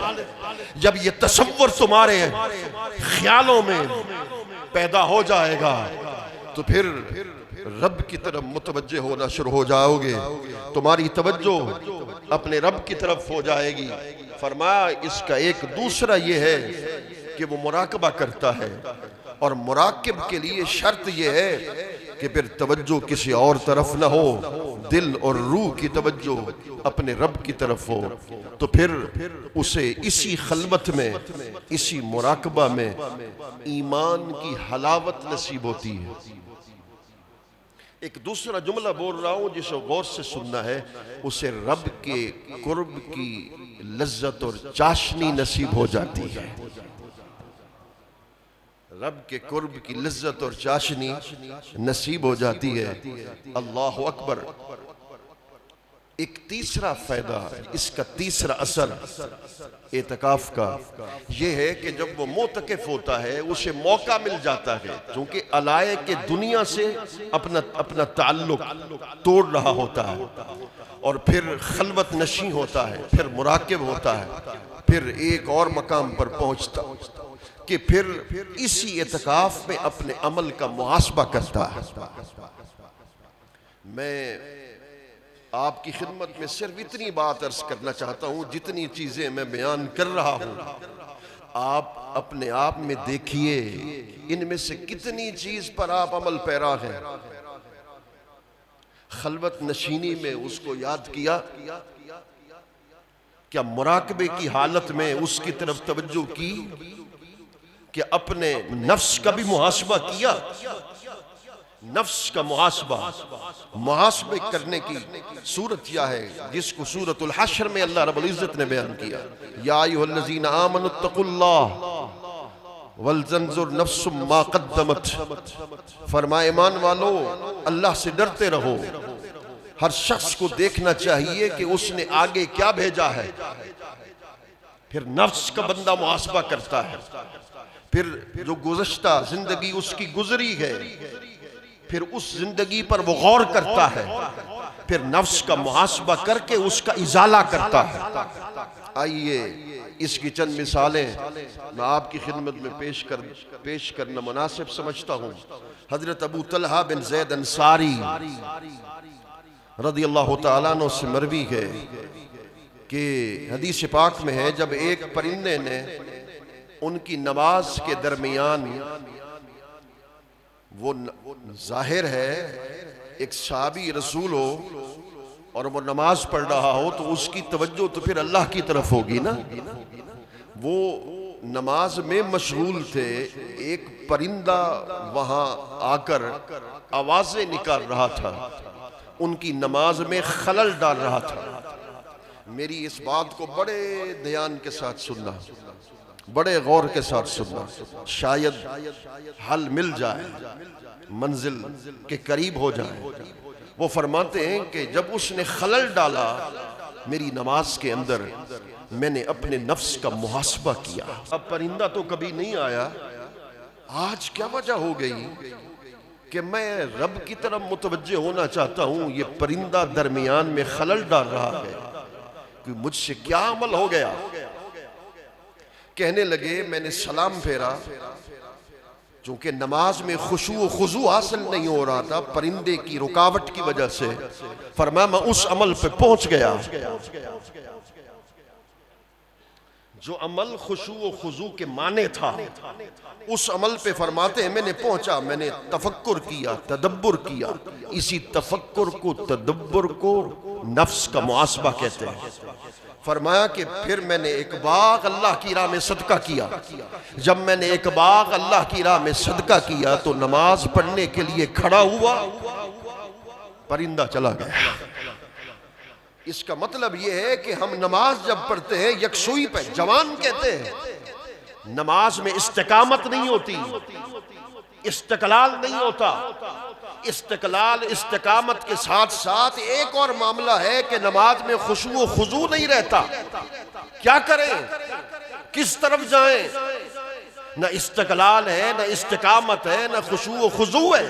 जब ये तसव्वुर तुम्हारे ख्यालों में पैदा हो जाएगा तो फिर रब की तरफ मुतवज्जे होना शुरू हो जाओगे, तुम्हारी तवज्जो अपने रब की तरफ हो जाएगी। फरमाया इसका एक दूसरा ये है कि वो मुराकबा करता है, और मुराकिब के लिए शर्त ये है कि फिर तवज्जो किसी और तरफ ना हो, दिल और रूह की तवज्जो अपने रब की तरफ हो, तो फिर उसे इसी खलवत में, इसी मुराकबा में ईमान की हलावत नसीब होती है। एक दूसरा जुमला बोल रहा हूं जिसे गौर से सुनना है, उसे रब के कुर्ब की लज्जत और चाशनी नसीब हो जाती है। रब के कुर्ब की लज्जत और चाशनी नसीब हो जाती है। अल्लाह अकबर। एक तीसरा फायदा, इसका तीसरा असर एतकाफ का यह है कि जब वो मोतकिफ होता है उसे मौका मिल जाता है, क्योंकि अलाए के दुनिया से अपना ताल्लुक तोड़ रहा होता है, और फिर खलवत नशी होता है, फिर मुराकिब होता है, फिर एक और मकाम पर पहुंचता कि फिर इसी एतकाफ में अपने अमल का मुहासबा करता है। मैं आपकी खिदमत में सिर्फ इतनी बात अर्ज करना चाहता हूं, जितनी चीजें मैं बयान कर रहा हूं आप अपने आप में देखिए, इनमें से कितनी चीज पर आप अमल पैरा हैं। खलवत नशीनी में उसको याद किया, क्या मुराकबे की हालत में उसकी तरफ तवज्जो की, कि अपने नफ्स का भी मुहासबा किया। नफ्स का मुहासबे करने की सूरत क्या है, जिसको सूरतुल हश्र में अल्लाह रब्बुल इज्जत ने बयान किया। या अय्युहल्लज़ीना आमनुत्तकुल्लाह वलतंजुर नफ्सुम मा क़द्दमत। फरमाए ईमान वालो, अल्लाह से डरते रहो। हर शख्स को देखना चाहिए कि उसने आगे क्या भेजा है। फिर नफ्स का बंदा मुहासबा करता है, फिर जो गुज़श्ता जिंदगी उसकी गुजरी है, फिर उस जिंदगी पर वो गौर करता है, फिर नफ्स का मुहासबा करके उसका इजाला करता है। आइए इसकी चंद मिसालें मैं आपकी खिदमत में पेश करना मुनासिब समझता हूँ। हजरत अबू तलहा बिन ज़ैद अंसारी रज़ियल्लाहु तआला अन्हु से मरवी है कि हदीस पाक में है, जब एक परिंदे ने उनकी नमाज के दरमियान, वो जाहिर है एक सहाबी रसूल हो और वो नमाज पढ़ रहा हो तो उसकी तवज्जो तो फिर अल्लाह की तरफ होगी ना। वो नमाज में मशगूल थे, एक परिंदा वहां आकर आवाजें निकाल रहा था, उनकी नमाज में खलल डाल रहा था। मेरी इस बात को बड़े ध्यान के साथ सुनना, बड़े गौर के साथ सुनना, शायद हल मिल जाए, मंजिल के करीब हो जाए। वो फरमाते हैं कि जब उसने खलल डाला मेरी नमाज के अंदर, मैंने अपने नफ्स का मुहासबा किया। अब परिंदा तो कभी नहीं आया, आज क्या वजह हो गई कि मैं रब की तरफ मुतवज्जे होना चाहता हूं, ये परिंदा दरमियान में खलल डाल रहा है कि मुझसे क्या अमल हो गया। कहने लगे मैंने सलाम फेरा चूंकि नमाज में खुशू व खुजू हासिल नहीं हो रहा था परिंदे की रुकावट की वजह से, फरमाया मैं उस अमल पे पहुंच गया जो अमल खुशू व खुजू के माने था। उस अमल पे फरमाते हैं मैंने पहुंचा, मैंने तफक्कुर किया, तदब्बुर किया। इसी तफक्कुर को, तदब्बुर को नफ्स का मुआसबा कहते हैं। फरमाया कि फिर मैंने एक बाग अल्लाह की राह में सदका किया। जब मैंने एक बाग अल्लाह की राह में सदका किया तो नमाज पढ़ने के लिए खड़ा हुआ, परिंदा चला गया। इसका मतलब यह है कि हम नमाज जब पढ़ते हैं यकसुई पे, जवान कहते हैं नमाज में इस्तिकामत नहीं होती, इस्तिकलाल नहीं होता। इस्तिकलाल इस्तिकामत के साथ साथ एक और मामला है कि नमाज में खुशू व खुजू नहीं रहता। क्या करें, किस तरफ जाएं? न इस्तिकलाल है, न इस्तिकामत है, न खुशू व खुजू है।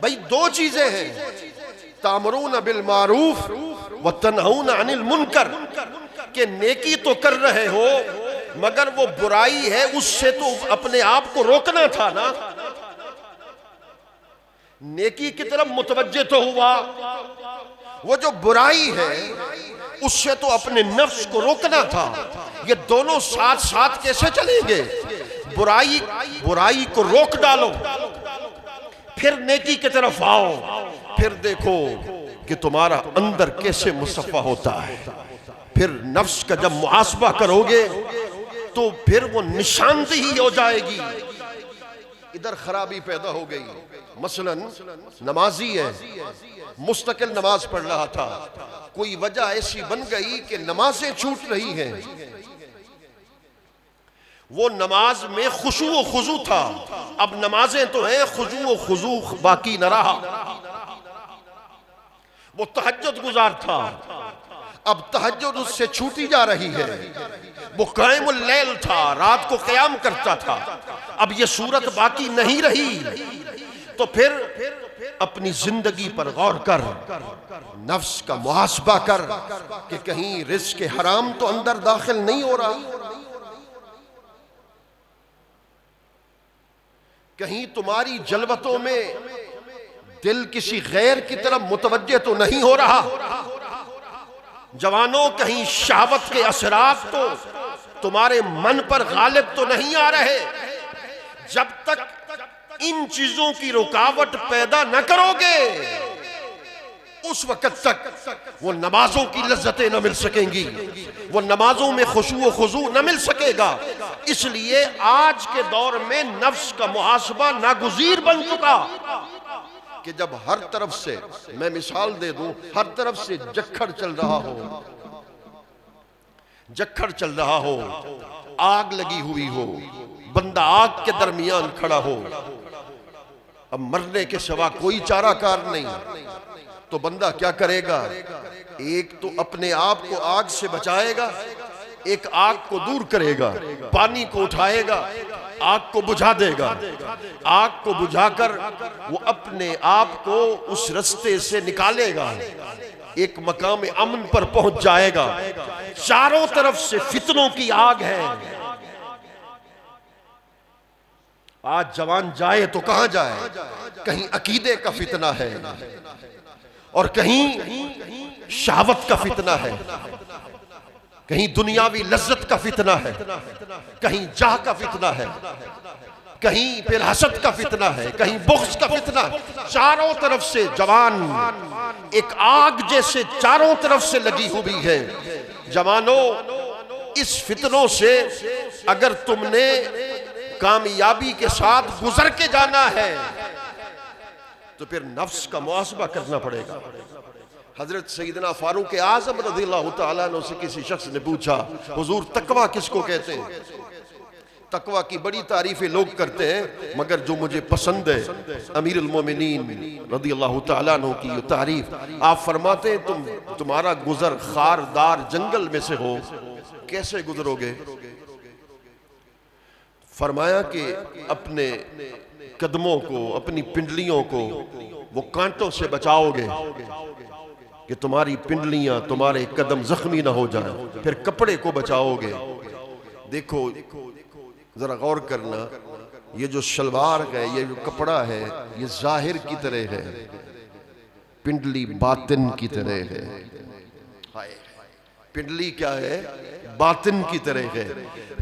भाई दो चीजें हैं, तामरून बिल मारूफ व तनहून अनिल मुनकर, के नेकी तो कर रहे हो मगर वो बुराई है उससे तो अपने आप को रोकना था ना। नेकी की तरफ मुतवज्जे तो हुआ, वो जो बुराई है उससे तो अपने नफ्स को रोकना था। ये दोनों साथ साथ कैसे चलेंगे? बुराई को रोक डालो, फिर नेकी की तरफ आओ, फिर देखो कि तुम्हारा अंदर कैसे मुसफ़ा होता है। फिर नफ्स का जब मुहासबा करोगे तो फिर वो निशानदेही हो जाएगी। इधर खराबी पैदा हो गई। मसलन नमाजी है, मुस्तकिल नमाज पढ़ रहा था, कोई वजह ऐसी बन गई कि नमाजें छूट रही हैं। वो नमाज में खुशू व खुजू था, अब नमाजें तो हैं, खुशू व खुजू बाकी न रहा। वो तहज्जुद गुजार था, अब तहज्जुद उससे छूटी जा रही है। वो कायमुल लैल था, रात को क़याम करता था, अब ये सूरत बाकी नहीं रही। तो फिर अपनी जिंदगी पर गौर कर, नफ्स का मुहासबा कर कि कहीं रिज़्क़ हराम तो अंदर दाखिल नहीं हो रहा, कहीं तुम्हारी जलवतों में दिल किसी गैर की तरफ मुतवज्जे तो नहीं हो रहा। जवानों, कहीं शहवत के असरात तो तुम्हारे मन पर गालिब तो नहीं आ रहे। जब तक इन चीजों की रुकावट पैदा न करोगे उस वक्त तक वो नमाजों की लज्जतें न मिल सकेंगी, वो नमाजों में खुशू व खुजू न मिल सकेगा। इसलिए आज के दौर में नफ्स का मुहासबा नागुज़ीर बन चुका कि जब हर तरफ से, मैं मिसाल दे दूं, हर तरफ से जक्खड़ चल रहा हो, जक्खड़ चल रहा हो, आग लगी हुई हो, बंदा आग के दरमियान खड़ा हो, अब मरने के सिवा कोई चाराकार नहीं, तो बंदा क्या करेगा? एक तो अपने आप को आग से बचाएगा, एक आग को दूर करेगा, पानी को उठाएगा, आग को बुझा देगा, आग को बुझाकर वो अपने आप को उस रास्ते से निकालेगा, एक मकाम अमन पर पहुंच जाएगा। चारों तरफ से फितनों की आग है। आज जवान जाए तो कहां जाए? कहीं अकीदे का फितना है और कहीं शहवत का फितना है, कहीं दुनियावी लज्जत का फितना है, कहीं जाह का फितना है, कहीं फिर हसद का फितना है, कहीं बुग़्ज़ का फितना। चारों तरफ से जवान एक आग जैसे चारों तरफ से लगी हुई है। जवानों, इस फितनों से अगर तुमने कामयाबी के साथ गुजर के जाना है तो फिर नफ्स का मुहासबा करना पड़ेगा। हजरत सैयदना फारूक आज़म रज़ियल्लाहु तआला अन्हु से किसी शख्स ने पूछा, हुजूर तकवा किसको कहते हैं? तकवा की बड़ी तारीफें लोग करते हैं, मगर जो मुझे पसंद है अमीरुल मोमिनीन रज़ियल्लाहु तआला अन्हु की ये तारीफ। आप फरमाते हैं तुम्हारा गुजर खारदार जंगल में से हो, कैसे गुजरोगे? फरमाया कि अपने कदमों को, अपनी पिंडलियों को वो कांटों से बचाओगे कि तुम्हारी पिंडलियां, तुम्हारे कदम जख्मी ना हो जाएं। फिर कपड़े को बचाओगे। देखो जरा गौर करना, ये जो शलवार है, ये जो कपड़ा है, ये जाहिर की तरह है, पिंडली बातिन की तरह है। हाय, पिंडली क्या है? बातिन की तरह है।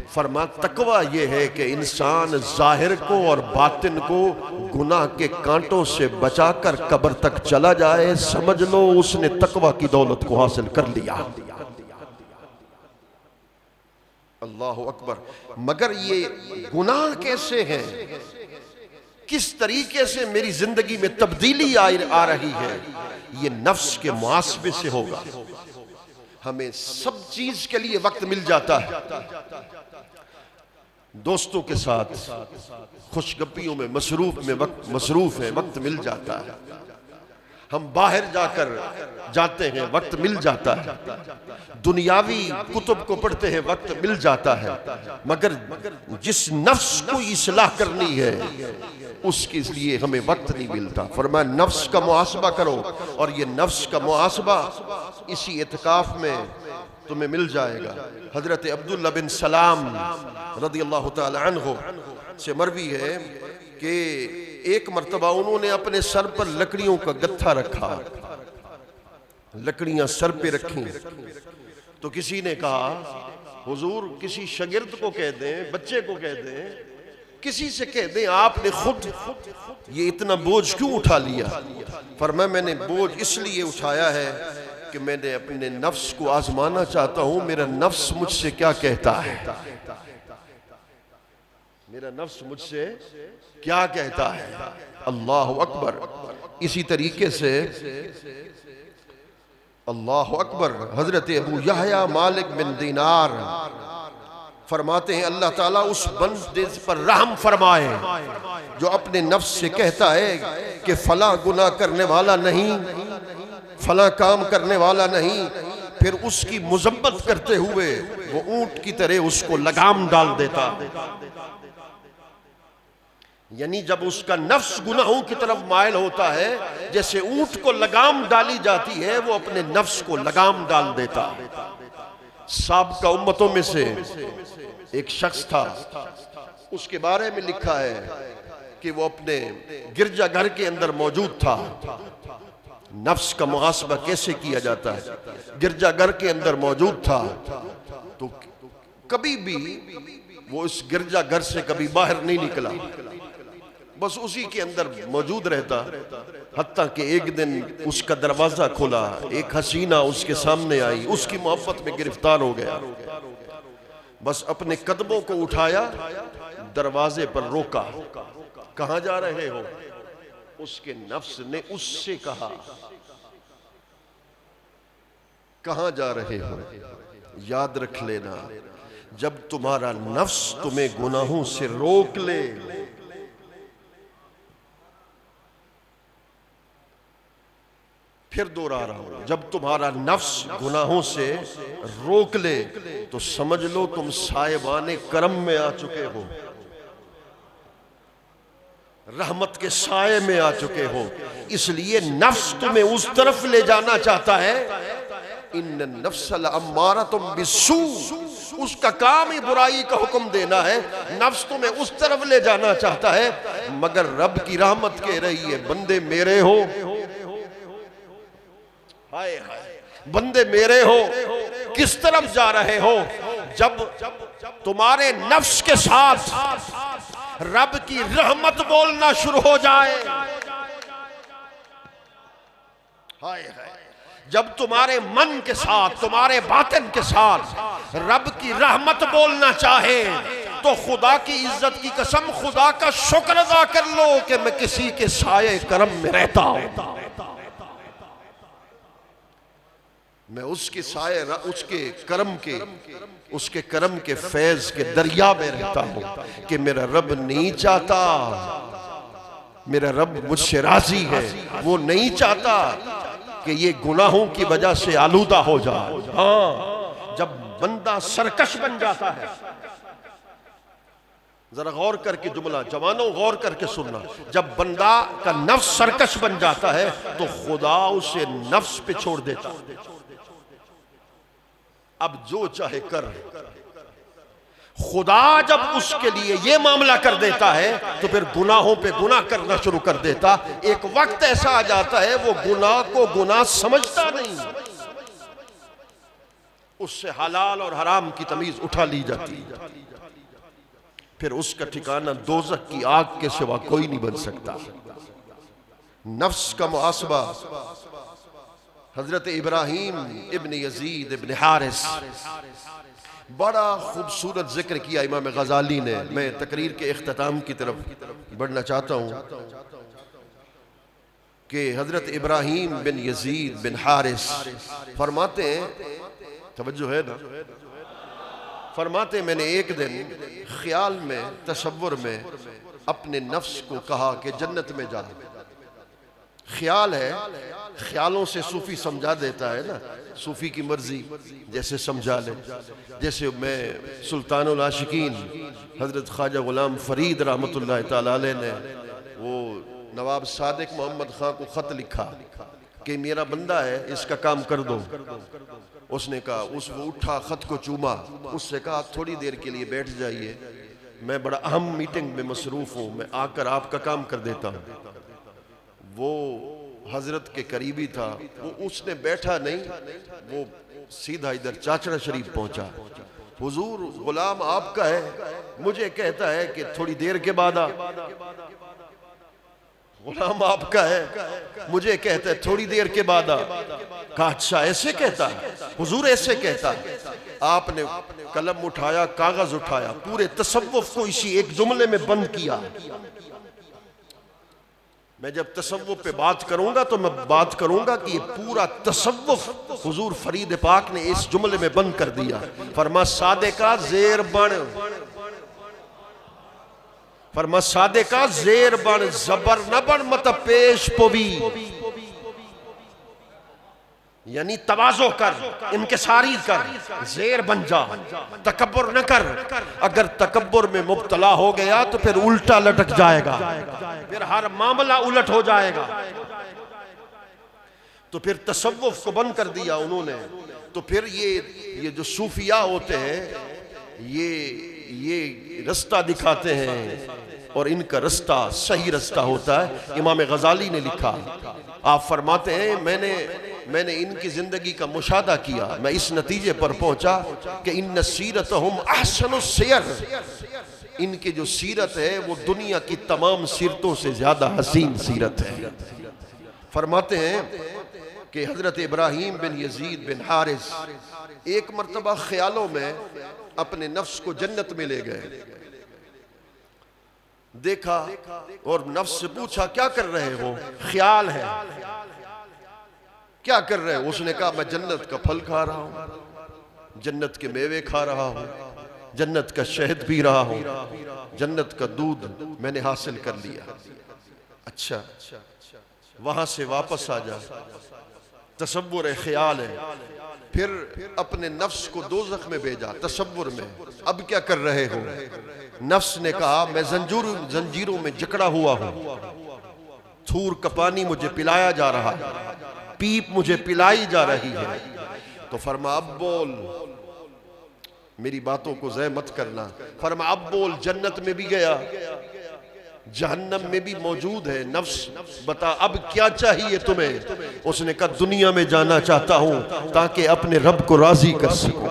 फरमा तकवा ये है कि इंसान जाहिर को और बातिन को गुनाह के कांटों से बचाकर कब्र तक चला जाए, समझ लो उसने तकवा की दौलत को हासिल कर लिया। अल्लाह अकबर। मगर ये गुनाह कैसे हैं, किस तरीके से मेरी जिंदगी में तब्दीली आ रही है, ये नफ्स के मुआसबे से होगा। हमें सब चीज के लिए वक्त मिल जाता है, दोस्तों के साथ खुशगपियों में मसरूफ है, वक्त मिल जाता है। हम बाहर जाते हैं, वक्त मिल जाता है। दुनियावी कुतुब को पढ़ते हैं, वक्त मिल जाता है। मगर जिस नफ्स को इस्लाह करनी है उसके लिए हमें वक्त नहीं मिलता। फरमाया नफ्स का मुहासबा करो, और ये नफ्स का मुहासबा इसी इत्काफ में तुम्हें मिल जाएगा। हजरत अब्दुल्ला बिन सलाम रदियल्लाहु ताला अन्हु से मरवी है कि एक मर्तबा उन्होंने अपने सर पर लकड़ियों का गत्था रखा, लकड़ियां सर पे रखी, तो किसी ने कहा हुजूर किसी शागिर्द को कह दें, बच्चे को कह दें, किसी से कह दें, आपने खुद ये इतना बोझ क्यों उठा लिया? फरमाया मैंने बोझ इसलिए उठाया है कि मैंने अपने नफ्स को आजमाना चाहता हूं, मेरा नफ्स मुझसे क्या कहता है, मेरा नफ्स मुझसे क्या कहता है। अल्लाह अकबर। इसी तरीके से अल्लाह अकबर, हजरत अबू यहया मालिक बिन दीनार फरमाते हैं अल्लाह ताला उस बंदे पर रहम फरमाए जो अपने नफ्स से कहता है कि फला गुनाह करने वाला नहीं, फला काम करने वाला नहीं, फिर उसकी मुजम्मत करते हुए वो ऊंट की तरह उसको लगाम डाल देता। यानी जब उसका नफ्स गुनाहों की तरफ मायल होता है, जैसे ऊंट को लगाम डाली जाती है, वो अपने नफ्स को लगाम डाल देता। साबिक़ा उम्मतों में से एक शख्स था, उसके बारे में लिखा है कि वो अपने गिरजाघर के अंदर मौजूद था। नफ्स का मुहासबा कैसे किया जाता है? गिरजाघर के अंदर मौजूद था तो कभी भी वो इस गिरजाघर से कभी बाहर नहीं निकला, बस उसी के अंदर मौजूद रहता। हत्ता कि एक दिन उसका दरवाजा खुला, एक हसीना उसके सामने आई, उसकी मोहब्बत में गिरफ्तार हो गया। बस अपने कदमों को उठाया, दरवाजे पर रोका, कहां जा रहे हो? उसके नफ्स ने उससे कहा कहां जा रहे हो? याद रख लेना, जब तुम्हारा नफ्स तुम्हें गुनाहों से रोक ले, फिर दोहरा रहा हूं, जब तुम्हारा नफ्स गुनाहों से रोक ले तो समझ लो तुम साहिबाने करम में आ चुके हो, रहमत के साये में आ चुके हो। इसलिए नफ्स तुम्हें उस तरफ ले जाना चाहता है, इन्न नफ्सल अम्मारतुम बिस्सू, उसका काम ही बुराई का हुक्म देना है। नफ्स तुम्हें उस तरफ ले जाना चाहता है, मगर रब की रहमत कह रही है बंदे मेरे हो, हाय हाय बंदे मेरे हो, किस तरफ जा रहे हो? जब तुम्हारे नफ्स के साथ रब की रहमत बोलना शुरू हो जाए, हाय हाय, जब तुम्हारे मन के साथ, तुम्हारे बातिन के साथ रब की रहमत बोलना चाहे, तो खुदा की इज्जत की कसम, खुदा का शुक्र अदा कर लो कि मैं किसी के साये करम में रहता हूं, मैं उसके साये, उसके करम के फैज के दरिया में रहता हूं कि मेरा रब नहीं चाहता, मेरा रब मुझसे राजी है, वो नहीं चाहता कि ये गुनाहों की वजह से आलूदा हो जाए। हाँ, जब बंदा सरकश बन जाता है, जरा गौर करके जुमला, जवानों गौर करके सुनना, जब बंदा का नफ्स सरकश बन जाता है तो खुदा उसे नफ्स पे छोड़ देता, अब जो चाहे कर। खुदा जब उसके लिए ये मामला कर देता है तो फिर गुनाहों पे गुनाह करना शुरू कर देता। एक वक्त ऐसा आ जाता है वो गुनाह को गुनाह समझता नहीं, उससे हलाल और हराम की तमीज उठा ली जाती, फिर उसका ठिकाना दोज़ख की आग के सिवा कोई नहीं बन सकता। नफ्स का मुहासबा हजरत इब्राहीम इब्न यजीद इब्न हारिस, बड़ा खूबसूरत जिक्र किया इमाम गजाली ने। मैं तकरीर के इख्तिताम की तरफ बढ़ना चाहता हूँ कि हजरत इब्राहीम बिन यजीद बिन हारिस फरमाते हैं, तवज्जो है ना, फरमाते मैंने एक दिन ख्याल में तसव्वुर में अपने नफ्स को कहा कि जन्नत में जा। ख्याल है, ख्यालों से सूफी समझा देता है ना, सूफी की मर्जी जैसे समझा ले। जैसे मैं सुल्तानुल आशिकीन हजरत ख्वाजा गुलाम फरीद रहमतुल्लाह तआला अलैह ने वो नवाब सादिक मोहम्मद खां को खत लिखा कि मेरा बंदा है, इसका काम कर दो। उसने कहा, वो उठा, खत को चूमा, उससे कहा थोड़ी देर के लिए बैठ जाइए, मैं बड़ा अहम मीटिंग में मसरूफ हूँ, मैं आकर आपका काम कर देता हूँ। वो हजरत के करीबी था, वो उसने बैठा नहीं, वो सीधा इधर चाचड़ा शरीफ पहुंचा। हुजूर गुलाम आपका है, मुझे कहता है कि थोड़ी देर के बाद आ। गुलाम आपका है, मुझे कहता है थोड़ी देर के बाद आ। कहा अच्छा ऐसे कहता है? हुजूर ऐसे कहता है। आपने कलम उठाया, कागज उठाया, पूरे तसव्वुफ को इसी एक जुमले में बंद किया। मैं जब तसव्वुफ पे बात करूंगा तो मैं बात करूंगा कि ये पूरा तसव्वुफ हुजूर फरीद पाक ने इस जुमले में बंद कर दिया। फरमा सादे का जेर बन, फरमा सादे का जेर बन, जबर न बन मत पेश पोवी, यानी तवाज़ो कर, इनकिसारी कर, जेर बन जा, तकब्बुर न कर। अगर तकब्बुर में मुब्तला हो गया तो फिर उल्टा लटक जाएगा, फिर हर मामला उलट हो जाएगा। तो फिर तसव्वुफ को बंद कर दिया उन्होंने। तो फिर ये जो सूफिया होते हैं ये रास्ता दिखाते हैं और इनका रास्ता सही रास्ता होता है। इमाम गजाली ने लिखा, आप फरमाते हैं मैंने इनकी जिंदगी का मुशाहदा किया, मैं इस नतीजे पर पहुंचा कि इन सीरतहुम अहसनुस सियर, इनकी जो सीरत है वो दुनिया की तमाम सीरतों से ज्यादा हसीन सीरत है। फरमाते हैं कि हजरत इब्राहीम बिन यजीद बिन हारिस एक मर्तबा ख्यालों में अपने नफ्स को जन्नत में ले गए। देखा और नफ्स से पूछा क्या कर रहे हो? ख्याल है, क्या कर रहे हो? उसने कहा मैं जन्नत का फल खा रहा हूं, जन्नत के मेवे खा रहा हूं, जन्नत का शहद पी रहा हूं, जन्नत का दूध मैंने हासिल कर लिया। अच्छा, वहां से वापस आ जा, तसव्वुर है, ख्याल है। फिर अपने नफ्स को दोज़ख में भेजा, तसव्वुर में। अब क्या कर रहे हो? नफ्स ने कहा मैं जंजीरों में जकड़ा हुआ हूं, थूर का पानी मुझे पिलाया जा रहा है, पीप मुझे पिलाई जा रही है। तो फरमा अब बोल, मेरी बातों को ज़य मत करना। फरमा अब बोल, जन्नत में भी गया, जहन्नम में भी मौजूद है। नफ्स बता अब क्या चाहिए तुम्हें? उसने कहा दुनिया में जाना चाहता हूं ताकि अपने रब को राजी कर सकूं।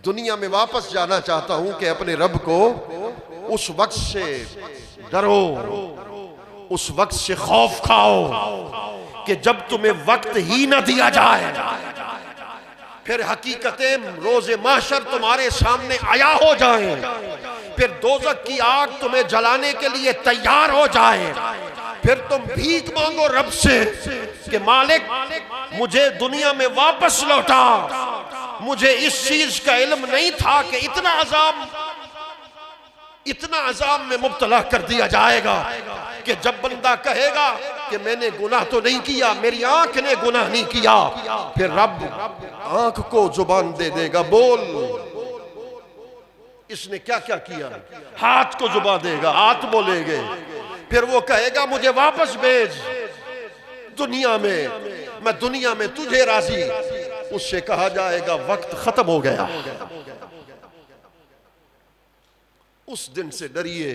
दुनिया में वापस जाना चाहता हूं कि अपने रब को उस वक्त से डरो, उस वक्त से खौफ खाओ कि जब तुम्हें वक्त ही न दिया जाए, फिर हकीकतें रोज़े महशर तुम्हारे सामने आया हो जाए, फिर दोज़ख की आग तुम्हें जलाने के लिए तैयार हो जाए, फिर तुम भीख मांगो रब से कि मालिक मुझे दुनिया में वापस लौटा, मुझे इस चीज का इल्म नहीं था कि इतना अजाब में मुब्तला कर दिया जाएगा कि जब बंदा कहेगा कि मैंने गुनाह तो नहीं किया, मेरी आंख ने गुनाह नहीं किया, फिर रब आंख को जुबान दे देगा, बोल इसने क्या क्या किया। हाथ को जुबान देगा, हाथ बोलेंगे, फिर वो कहेगा मुझे वापस भेज दुनिया में, मैं दुनिया में तुझे राजी उससे कहा जाएगा वक्त खत्म हो गया। उस दिन से डरिए।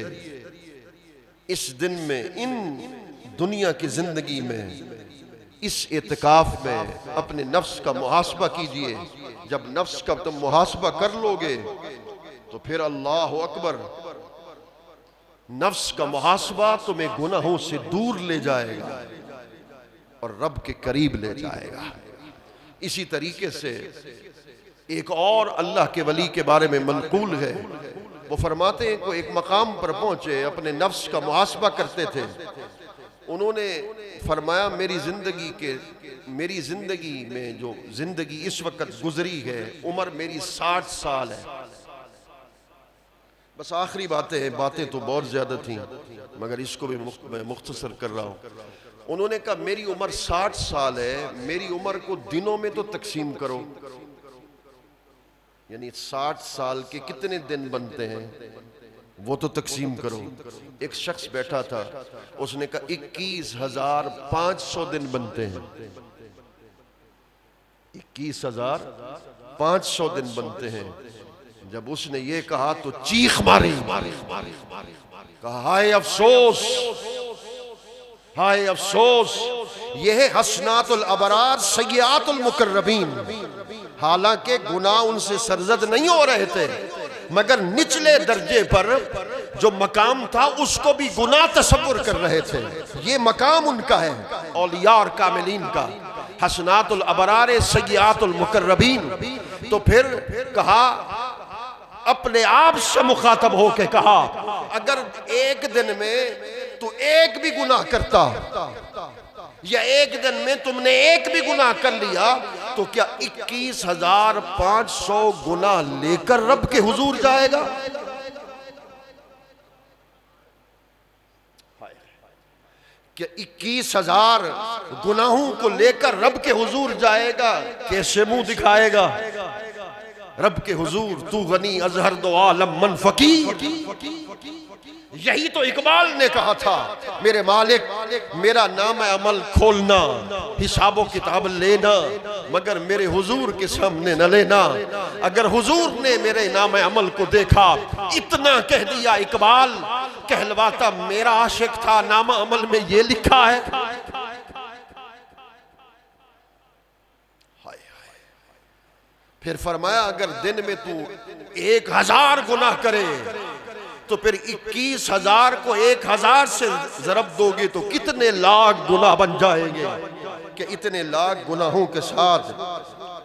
इस दिन में, इन दुनिया की जिंदगी में, इस इत्काफ में अपने नफ्स का मुहासबा कीजिए। जब नफ्स का तुम मुहासबा कर लोगे तो फिर अल्लाह अकबर, नफ्स का मुहासबा तुम्हें गुनाहों से दूर ले जाएगा और रब के करीब ले जाएगा। इसी तरीके से एक और अल्लाह के वली के बारे में मनकूल है, वो फरमाते हैं कि एक मकाम पर पहुंचे, अपने नफ्स का मुहासबा करते थे। उन्होंने फरमाया मेरी जिंदगी में जो जिंदगी इस वक्त गुजरी है, उम्र मेरी 60 साल है। बस आखिरी बातें हैं, बातें तो बहुत ज्यादा थी मगर इसको भी मैं मुख्तसर कर रहा हूं। उन्होंने कहा मेरी उम्र 60 साल है, मेरी उम्र को दिनों में तो तकसीम करो, यानी 60 साल के कितने दिन बनते हैं वो तो तकसीम करो। एक शख्स बैठा था, उसने कहा 21,500 दिन बनते हैं। 21,500 दिन बनते हैं। जब उसने ये कहा तो चीख मारी, कहा हाय अफसोस, हाय अफसोस, यह है हसनातुल अबरार सय्यातुल मुकर्रबीन। हालांकि गुनाह उनसे सरजद नहीं हो रहे थे, मगर निचले दर्जे पर जो मकाम था उसको भी गुनाह तसव्वुर कर रहे थे। ये मकाम उनका है, औलिया और कामिलीन का, हसनातुल अबरार सय्यातुल मुकर्रबीन। तो फिर कहा, अपने आप से मुखातब होके कहा, अगर एक दिन में तू एक भी गुनाह करता या एक दिन में तुमने एक भी गुनाह कर लिया तो क्या 21,500 गुनाह लेकर रब के हुजूर जाएगा? क्या 21,000 गुनाहों को लेकर रब के हुजूर जाएगा? कैसे मुंह दिखाएगा रब के हुजूर? तू गनी अजहर दो आलम मन फकीर। यही तो इकबाल ने कहा था, मेरे मालिक मेरा नाम अमल खोलना, हिसाबो किताब लेना, मगर मेरे हुजूर के सामने न लेना। अगर हुजूर ने मेरे नाम अमल को देखा, इतना कह दिया इकबाल, कहलवाता मेरा आशिक था, नाम अमल में ये लिखा है। फिर फरमाया अगर दिन में तू 1,000 गुनाह करे तो फिर 21,000 को 1,000 से ज़रब दोगे तो कितने लाख गुनाह बन जाएंगे कि इतने लाख गुनाहों के साथ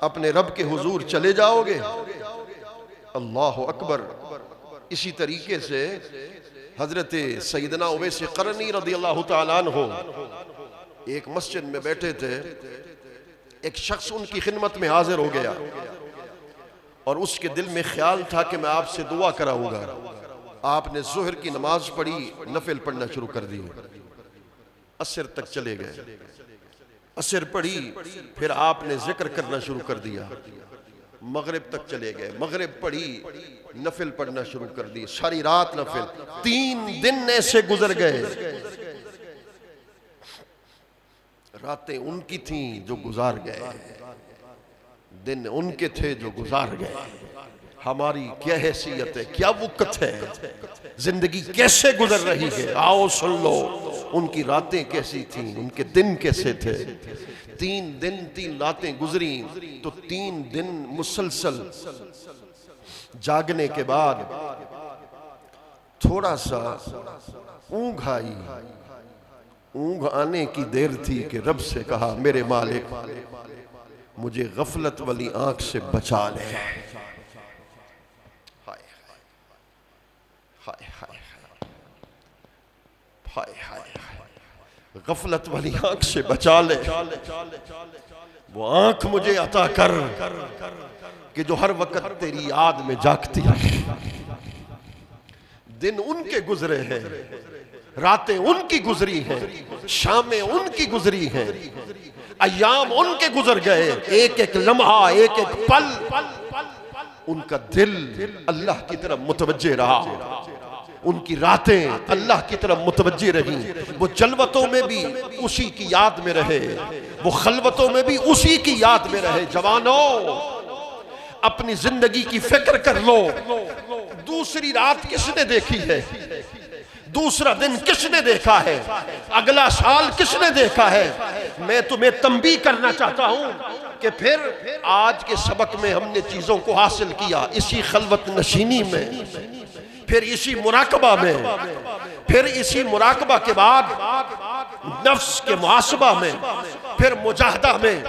अपने रब के हुजूर चले जाओगे। अल्लाह अकबर। इसी तरीके से हजरत सैयदना उवैस क़रनी रज़ियल्लाहु ताला अन्हु एक मस्जिद में बैठे थे, एक शख्स उनकी खिदमत में हाजिर हो गया और उसके दिल में ख्याल था कि मैं आपसे दुआ कराऊंगा। आपने ज़ुहर की नमाज पढ़ी, नफिल पढ़ना शुरू कर दी, असर तक चले गए। असर पढ़ी, फिर आपने जिक्र करना शुरू कर दिया, मगरिब तक चले गए। मगरिब पढ़ी, नफिल पढ़ना शुरू कर दी, सारी रात नफिल। 3 दिन ऐसे गुजर गए। रातें उनकी थीं जो गुजार गए, दिन उनके थे जो गुजार गए। हमारी क्या हैसियत है, क्या वक़्त है, जिंदगी कैसे गुजर रही है, आओ सुन लो। उनकी रातें कैसी थीं, उनके दिन कैसे थे। 3 दिन 3 रातें गुजरी तो 3 दिन मुसलसल जागने के बाद थोड़ा सा ऊँघ आई। ऊँघ आने की देर थी कि रब से कहा, मेरे मालिक मुझे गफलत वाली आंख से बचा ले। हाय हाय हाय हाय हाय, गफलत वाली आंख से बचा ले। वो आंख मुझे अता कर कि जो हर वक्त तेरी याद में जागती रहे। दिन उनके गुजरे हैं, रातें उनकी गुजरी हैं, शामें उनकी गुजरी हैं, अय्याम उनके गुजर गए। एक एक लम्हा, एक एक पल उनका दिल अल्लाह की तरफ मुतवज्जे रहा। उनकी रातें अल्लाह की तरफ मुतवज्जे रही। वो जलवतों में भी उसी की याद में रहे, वो खलवतों में भी उसी की याद में रहे। जवानों, अपनी जिंदगी की फिक्र कर लो। दूसरी रात किसने देखी है? दूसरा दिन किसने देखा है? अगला साल किसने देखा है? मैं तुम्हें तंबीह करना चाहता हूं कि फिर आज के सबक में हमने चीजों को हासिल किया इसी खलवत नशीनी में, फिर इसी मुराकबा में, फिर इसी मुराकबा के बाद नफ्स के मुहासबा में, फिर मुजाहदा में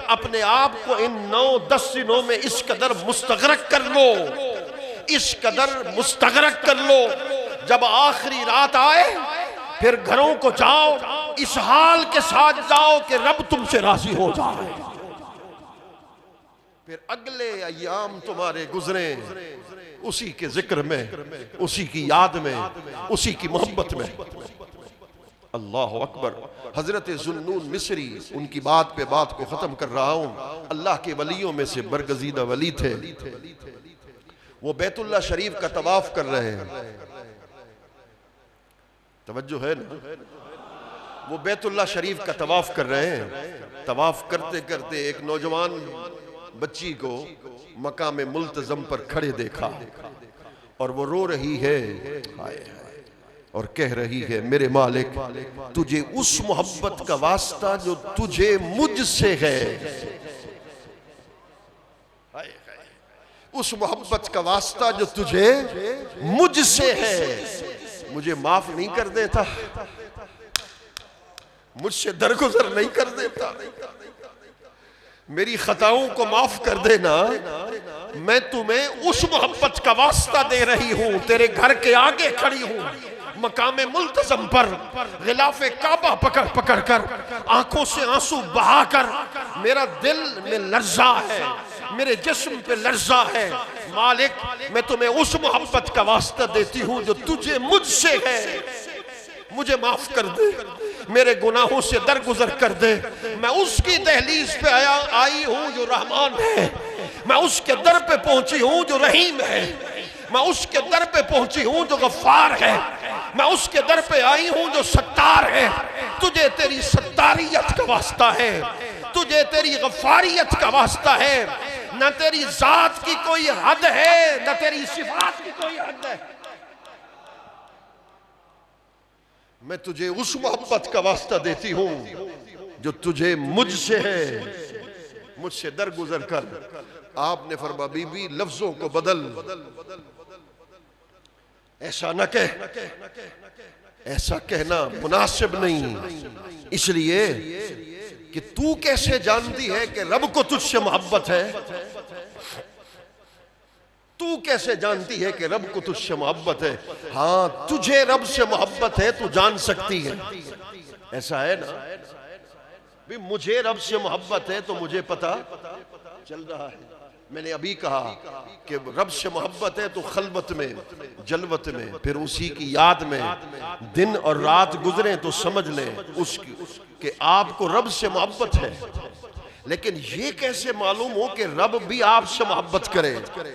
अपने आप को इन 9-10 दिनों में इस कदर मुस्तगरक कर लो, इस कदर मुस्तगरक कर लो, जब आखिरी रात आए फिर घरों को जाओ, इस हाल के साथ जाओ कि रब तुमसे राजी हो जाए। फिर अगले अय्याम तुम्हारे गुजरे उसी के जिक्र में, उसी की याद में, उसी की मोहब्बत में। अल्लाह अकबर। हजरत जुन्नून मिस्री, उनकी बात पे बात को खत्म कर रहा हूं, अल्लाह के वलियों में से बरगजीदा वली थे। वो बैतुल्लाह शरीफ का तवाफ कर रहे हैं, तवज्जो है ना? वो बैतुल्लाह शरीफ का तवाफ कर रहे हैं। तवाफ करते करते एक नौजवान बच्ची को मकाम मुल्तजम पर खड़े देखा और वो रो रही है और कह रही है, मेरे मालिक, तुझे उस मोहब्बत का वास्ता जो तुझे मुझसे है, उस मोहब्बत का वास्ता जो तुझे मुझसे है, मुझे माफ नहीं कर देता, मुझसे दरगुजर नहीं कर देता, मेरी खताओं को माफ कर देना। मैं तुम्हें उस मोहब्बत का वास्ता दे रही हूं, तेरे घर के आगे खड़ी हूं, मकामे मुल्तज़म पर गिलाफे काबा पकड़ पकड़ कर, आंखों से आंसू बहाकर, मेरा दिल में लर्जा है, मेरे जिस्म पे लर्जा है। मालिक, मैं तुम्हें उस मोहब्बत का वास्ता देती हूं जो तुझे मुझसे है, मुझे माफ कर दे, मेरे गुनाहों से दरगुजर कर दे। मैं उसकी दहलीज पे आई हूं जो रहमान है, मैं उसके दर पे पहुंची हूं जो रहीम है, मैं उसके दर पे पहुंची हूं जो गफ्फार है, मैं उसके दर पे आई हूं जो सत्तार है। तुझे तेरी सत्तारियत का वास्ता है, तुझे तेरी गफ्फारियत का वास्ता है। न तेरी जात की कोई हद है, न तेरी सिफात की कोई हद है। मैं तुझे उस मोहब्बत का वास्ता देती हूं जो तुझे मुझसे है, मुझसे दरगुजर कर। आपने फरमा, बीबी लफ्जों को बदल, ऐसा न कह, ऐसा कहना मुनासिब नहीं, इसलिए कि तू कैसे जानती है कि रब को तुझसे मोहब्बत है? तू कैसे जानती है कि रब को तुझसे मोहब्बत है? हाँ, तुझे रब से मोहब्बत है, तू जान सकती है, ऐसा है ना? भी मुझे रब से मोहब्बत है तो मुझे पता चल रहा है। मैंने अभी कहा कि रब से मोहब्बत है तो खलवत में, जलवत में, फिर उसी की याद में दिन और रात गुजरे तो समझ लें उसकी कि आपको रब से मोहब्बत है। लेकिन ये कैसे मालूम हो कि रब भी आपसे मोहब्बत करे?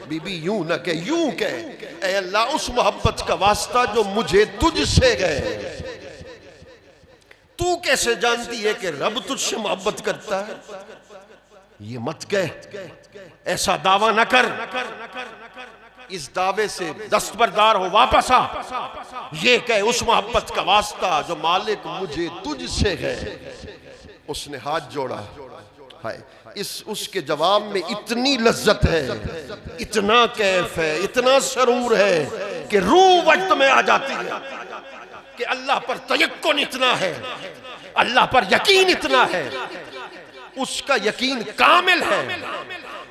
बीबी यूं न कहे, यूं कहे, ऐ अल्लाह, उस मोहब्बत का वास्ता जो मुझे तुझसे है। तू कैसे जानती है कि रब तुझसे मोहब्बत करता है? ये मत कह, ऐसा दावा न कर, इस दावे से दस्तबरदार हो, वापस आ। ये कह, उस मोहब्बत का वास्ता जो मालिक मुझे तुझसे है। उसने हाथ जोड़ा, हाय, इस उसके जवाब में इतनी लज्जत है, इतना कैफ है, इतना सरूर है कि रूह वक्त में आ जाती है कि अल्लाह पर तयक्कुन इतना है, अल्लाह पर यकीन इतना है, उसका यकीन कामिल है।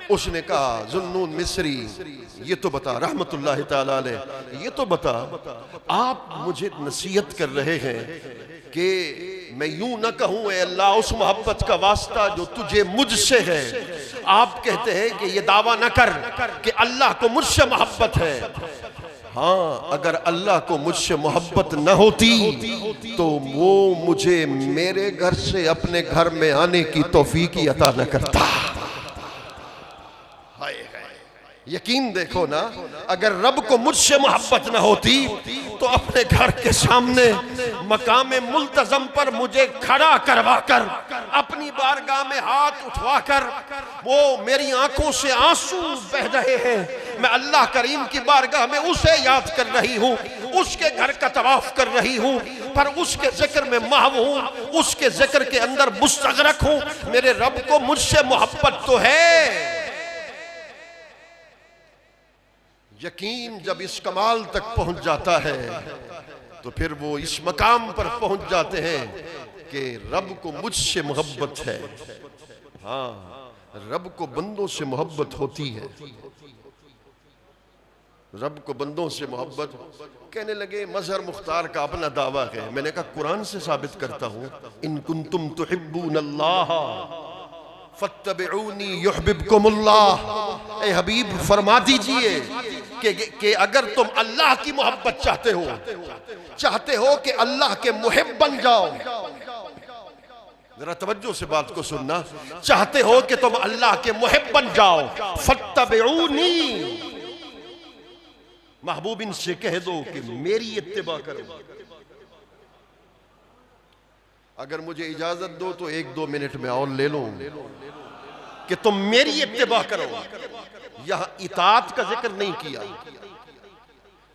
उसने कहा, जुन्नून मिस्री, ये तो बता, रहमतुल्लाह ताला अलैह, ये तो बता, आप मुझे नसीहत कर रहे हैं कि मैं यूं न कहूं, ऐ अल्लाह, उस मोहब्बत का वास्ता जो तुझे मुझसे है। आप कहते हैं कि ये दावा न कर कि अल्लाह को मुझसे मोहब्बत है। हाँ, अगर अल्लाह को मुझसे मोहब्बत न होती तो वो मुझे मेरे घर से अपने घर में आने की तौफीक अता न करता। यकीन देखो ना, अगर रब को मुझसे मोहब्बत न होती तो अपने घर के सामने मकाम मुल्तज़म पर मुझे खड़ा करवा कर अपनी बारगाह में हाथ उठवाकर वो मेरी आंखों से आंसू बह रहे हैं, मैं अल्लाह करीम की बारगाह में उसे याद कर रही हूँ, उसके घर का तवाफ कर रही हूँ, पर उसके जिक्र में महव हूँ, उसके जिक्र के अंदर मुस्तग़रक़ हूँ। मेरे रब को मुझसे मोहब्बत तो है। यकीन जब इस कमाल तक पहुंच जाता है तो फिर वो इस मकाम पर पहुंच जाते हैं कि रब को मुझसे मोहब्बत है। हाँ, रब को बंदों से मोहब्बत होती है। रब को बंदों से मोहब्बत। कहने लगे मजहर मुख्तार का अपना दावा है। मैंने कहा कुरान से साबित करता हूं, इन कुंतुम तुहिब्बूनल्लाह फत्तबिऊनी युहब्बिबकुमुल्लाह। ए हबीब फरमा दीजिए कि अगर तुम अल्लाह की मोहब्बत चाहते हो कि अल्लाह के मुहिब बन जाओ। जरा तवज्जो से बात को सुनना। चाहते हो कि तुम अल्लाह के मुहिब बन जाओ, फत्तबिऊनी, महबूब इनसे कह दो कि मेरी इत्तिबा करो। अगर मुझे इजाजत दो तो 1-2 मिनट में और ले लो कि तुम मेरी इत्तिबा करो। यहां इताअत का जिक्र नहीं किया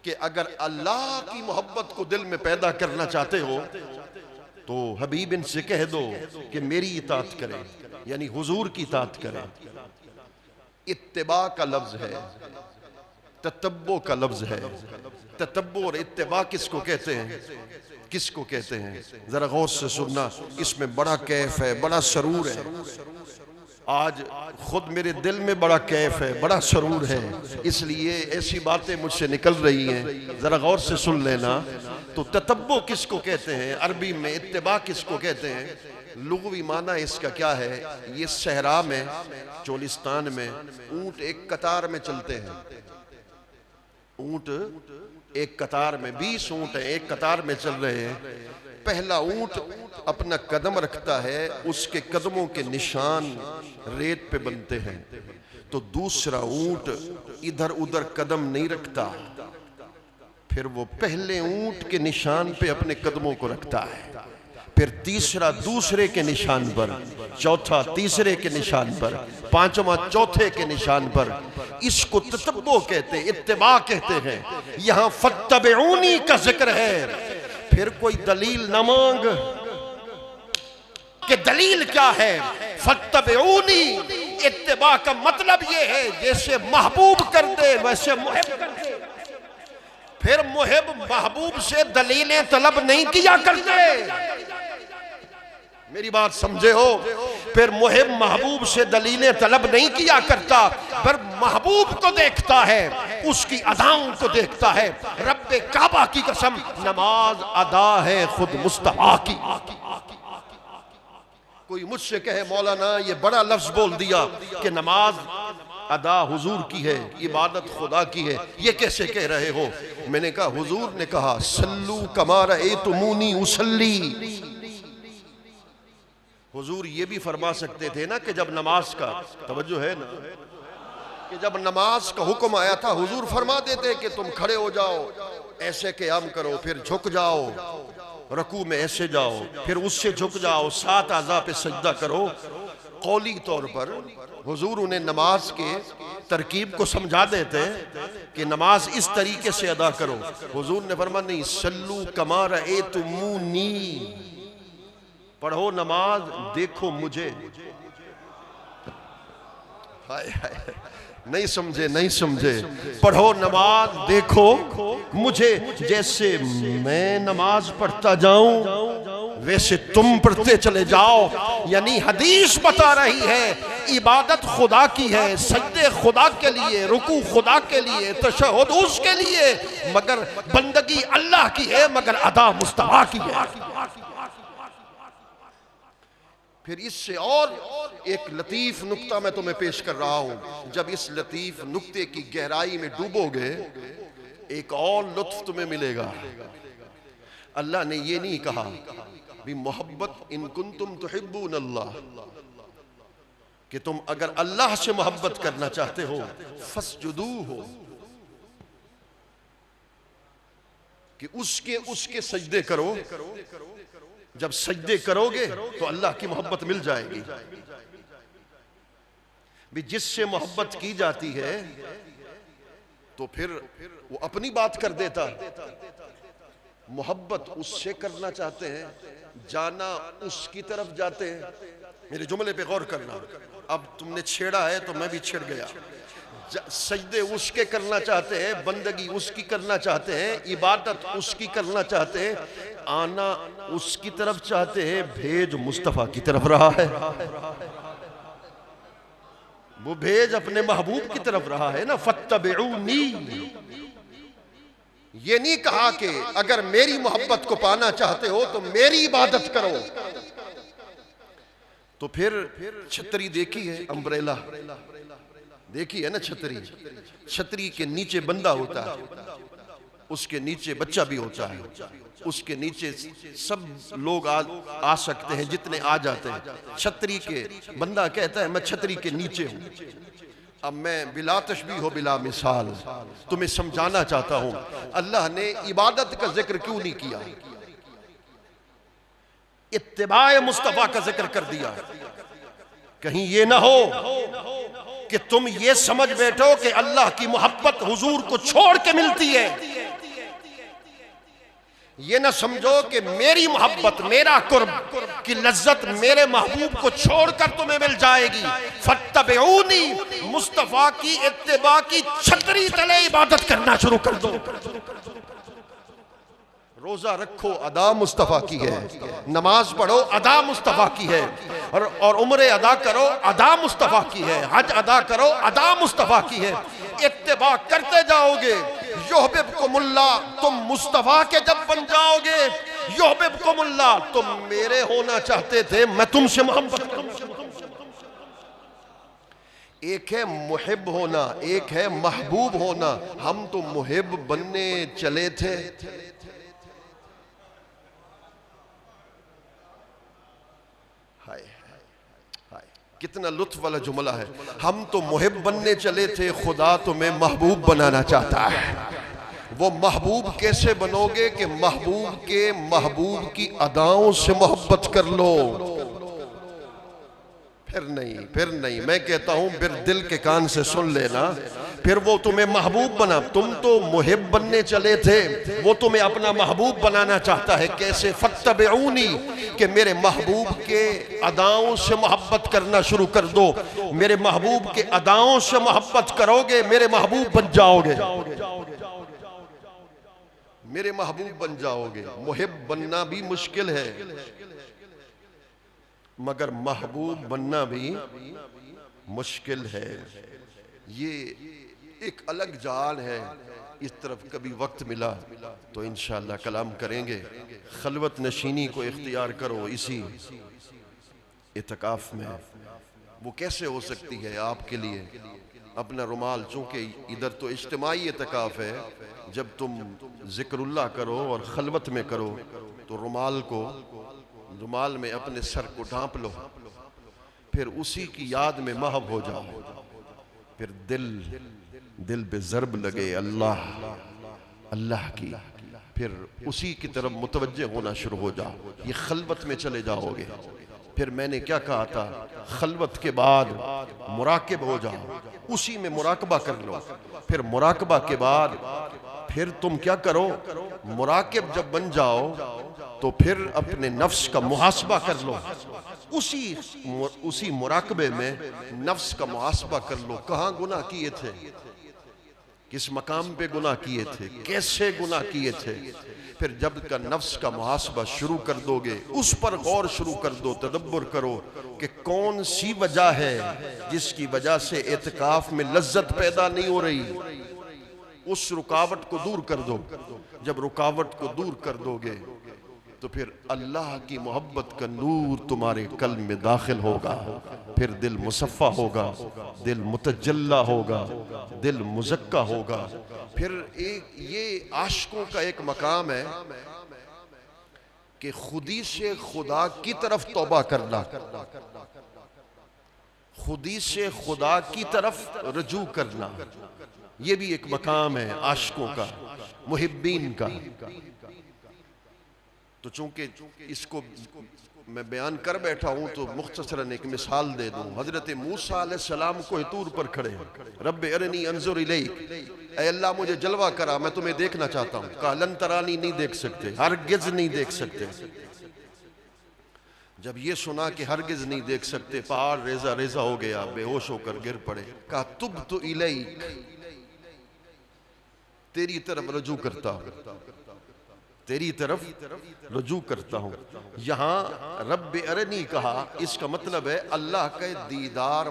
कि अगर अल्लाह की मोहब्बत को दिल में पैदा करना चाहते हो तो हबीब इनसे कह दो कि मेरी इताअत करें, यानी हुजूर की इताअत करें। इत्तिबा का लफ्ज है, ततब्बो का लफ्ज है। ततब्बो और इत्तिबा किसको कहते हैं? किसको कहते हैं? जरा गौर से सुनना, इसमें बड़ा कैफ है, बड़ा सरूर है। आज खुद मेरे दिल में बड़ा कैफ है, बड़ा सरूर है, इसलिए ऐसी बातें मुझसे निकल रही हैं। जरा गौर से सुन लेना। तो ततब्बो किसको कहते हैं अरबी में? इत्तिबा किसको कहते हैं? लुग़वी माना इसका क्या है? ये सहरा में, चोलिस्तान में ऊंट एक कतार में चलते हैं। ऊंट एक कतार में, 20 ऊंट हैं, एक कतार में चल रहे हैं। पहला ऊंट अपना कदम रखता है, उसके कदमों के निशान रेत पे बनते हैं। तो दूसरा ऊंट इधर उधर कदम नहीं रखता, फिर वो पहले ऊंट के निशान पे अपने कदमों को रखता है। फिर तीसरा दूसरे के निशान पर, चौथा तीसरे के निशान पर, पांचवा चौथे के निशान पर। इसको ततब्बो कहते हैं, इत्तिबा कहते हैं। यहां फत्तबिऊनी का जिक्र है। फिर कोई दलील न मांग कि दलील क्या है। फत्तबिऊनी, इत्तिबा का मतलब ये है जैसे महबूब कर दे वैसे मुहिब कर दे। फिर मुहिब महबूब से दलीलें तलब नहीं किया करते। मेरी बात समझे हो? फिर मुहिब महबूब से दलीलें तलब नहीं किया करता, पर महबूब को देखता है, उसकी अदाओं को देखता है। रब्बे काबा की कसम, नमाज अदा है खुद मुस्तफा की। कोई मुझसे कहे मौलाना ये बड़ा लफ्ज बोल दिया कि नमाज अदा हुजूर की है, इबादत खुदा की है, ये कैसे कह रहे हो? मैंने कहा हुजूर ने कहा सल्लू कमा रअयतुमूनी उसल्ली। हुजूर ये भी फरमा सकते थे ना कि जब नमाज का, तवज्जो है ना, कि जब नमाज का हुक्म आया था हुजूर फरमा देते कि तुम खड़े हो जाओ, ऐसे क़याम करो, फिर झुक जाओ, रकू में ऐसे जाओ, फिर उससे झुक जाओ, 7 आज़ा पे सजदा करो। कौली तौर पर हुजूर उन्हें नमाज के तरकीब को समझा देते कि नमाज इस तरीके से अदा करो। हुजूर ने फरमाया नहीं, सल्लू कमा रअयतुमूनी, पढ़ो नमाज देखो मुझे। हाय हाय, नहीं समझे, नहीं समझे। पढ़ो नमाज देखो मुझे, जैसे मैं नमाज पढ़ता जाऊं वैसे तुम पढ़ते चले जाओ। यानी हदीस बता रही है इबादत खुदा की है, सजदे खुदा के लिए, रुकू खुदा के लिए, तशहुद उसके लिए, मगर बंदगी अल्लाह की है, मगर अदा मुस्तफा की है। फिर इससे और एक लतीफ नुक्ता मैं तुम्हें पेश कर रहा हूं। जब इस लतीफ नुक्ते की गहराई में डूबोगे एक और लुत्फ तुम्हें मिलेगा। अल्लाह ने ये नहीं कहा भी मोहब्बत इन कुंतुम तुहिब्बून अल्लाह, कि तुम अगर अल्लाह से मोहब्बत करना चाहते हो फस्जुदू हो, कि उसके सजदे करो। जब सजदे करोगे तो अल्लाह की मोहब्बत मिल जाएगी। भी जिससे मोहब्बत की जाती है तो फिर वो अपनी बात कर देता। मोहब्बत उससे करना चाहते हैं, जाना उसकी तरफ जाते हैं। मेरे जुमले पे गौर करना। अब तुमने छेड़ा है तो मैं भी छिड़ गया। सजदे उसके करना चाहते हैं, बंदगी उसकी करना चाहते हैं, इबादत उसकी करना चाहते हैं, आना उसकी तरफ चाहते हैं। भेज मुस्तफा की तरफ रहा है, वो भेज अपने महबूब की तरफ रहा है ना। फत्तबिऊनी, ये नहीं कहा कि अगर मेरी मोहब्बत को पाना चाहते हो तो मेरी इबादत करो। तो फिर छतरी देखी है, अम्ब्रेला देखी है ना। छतरी के नीचे बंदा होता है, उसके नीचे बच्चा भी होता है, उसके नीचे सब लोग आ सकते हैं जितने आ जाते हैं। छतरी के बंदा कहता है मैं छतरी के नीचे हूं। अब मैं बिला तशबीह हो बिला मिसाल तुम्हें समझाना चाहता हूं, अल्लाह ने इबादत का जिक्र क्यों नहीं किया, इत्तिबाए मुस्तफा का जिक्र कर दिया। कहीं ये ना हो कि तुम ये समझ बैठो कि अल्लाह की मोहब्बत हुजूर को छोड़ के मिलती है। ये ना समझो कि मेरी मोहब्बत, मेरा कुर्ब की लज्जत मेरे महबूब को छोड़कर तुम्हें मिल जाएगी। फत्तबिऊनी, मुस्तफा की इत्तिबा की छतरी तले इबादत करना शुरू कर दो। रोजा रखो, अदा मुस्तफा की है। नमाज पढ़ो, अदा मुस्तफा की है। और उम्रे अदा करो, अदा मुस्तफा की है। हज अदा करो, अदा मुस्तफा की है। इत्तिबा करते जाओगे, युहबिबकुमुल्लाह, तुम मुस्तफा के जब बन जाओगे, युहबिबकुमुल्लाह, तुम मेरे होना चाहते थे, मैं तुमसे मोहब्बत करूं। एक है मुहिब होना, एक है महबूब होना। हम तो मुहिब बनने चले थे। कितना लुत्फ वाला जुमला है। हम तो मुहिब बनने चले थे, खुदा तुम्हें महबूब बनाना चाहता है। वो महबूब कैसे बनोगे कि महबूब की अदाओं से मोहब्बत कर लो। फिर नहीं मैं कहता हूं, फिर दिल के कान से सुन लेना, फिर वो तुम्हें महबूब बना। तुम तो मुहिब बनने चले थे, वो तुम्हें अपना महबूब बनाना चाहता है। कैसे? फत्तबिऊनी, कि मेरे महबूब के अदाओं से मोहब्बत करना शुरू कर दो। मेरे महबूब के अदाओं से मोहब्बत करोगे, मेरे महबूब बन जाओगे। मेरे महबूब बन जाओगे। मुहिब बनना भी मुश्किल है, मगर महबूब बनना भी मुश्किल है। ये एक अलग जाल है। इस तरफ कभी वक्त मिला तो इंशाअल्लाह कलाम करेंगे। खलवत नशीनी को इख्तियार करो इसी इत्काफ में। वो कैसे हो सकती है आपके लिए? अपना रुमाल, चूंकि इधर तो इज्तिमाई इत्काफ है, जब तुम जिक्रुल्लाह करो और खलवत में करो तो रुमाल में अपने सर को ढांप लो, फिर उसी की याद में महव हो जाओ। फिर दिल पे ज़र्ब लगे अल्लाह की, फिर उसी की तरफ मुतवज्जे होना शुरू हो जाओ। ये खलवत में चले जाओगे। फिर मैंने क्या कहा था, खलवत के बाद मुराकिब हो जाओ, उसी में मुराकबा कर लो। फिर मुराकबा के बाद फिर तुम क्या करो, मुराकिब जब बन जाओ तो फिर अपने नफ्स का मुहासबा कर लो। उसी मुराकबे में नफ्स का मुहासबा कर लो। कहाँ गुनाह किए थे, किस मकाम पे गुनाह किए थे, कैसे गुनाह किए थे। फिर जब का नफ्स का मुहासबा शुरू कर दोगे, उस पर गौर शुरू कर दो, तदब्बर करो कि कौन सी वजह है जिसकी वजह से एतकाफ में लज्जत पैदा नहीं हो रही। उस रुकावट को दूर कर दो। जब रुकावट को दूर कर दोगे तो फिर अल्लाह की मोहब्बत का नूर तुम्हारे कल्ब में दाखिल होगा। फिर दिल मुसफ़्फ़ा होगा, दिल मुतजल्ला होगा, दिल मुज़क्का होगा। फिर ये आशिकों का एक मकाम है कि खुदी से खुदा की तरफ तौबा करना, खुदी से खुदा की तरफ रजू करना, ये भी एक मकाम है आशिकों का, मुहिब्बीन का। तो चूंकि इसको मैं बयान कर बैठा हूं तो मुख्तसरन एक मिसाल दे दूं। हजरत मूसा अलैहिस्सलाम को तूर पर खड़े, रब्बे अरनी अंजुर इलैक, ऐ अल्लाह मुझे जलवा करा, मैं तुम्हें देखना चाहता हूं। कहा लन तरानी, नहीं देख सकते, हरगिज नहीं देख सकते। जब ये सुना कि हरगिज नहीं देख सकते, पहाड़ रेजा रेजा हो गया, बेहोश होकर गिर पड़े। कहा तुब तो इलैक, तेरी तरफ रजू करता हूं, तेरी तरफ रजू करता हूं। यहां रब्बे अरनी कहा, इसका मतलब है अल्लाह का दीदार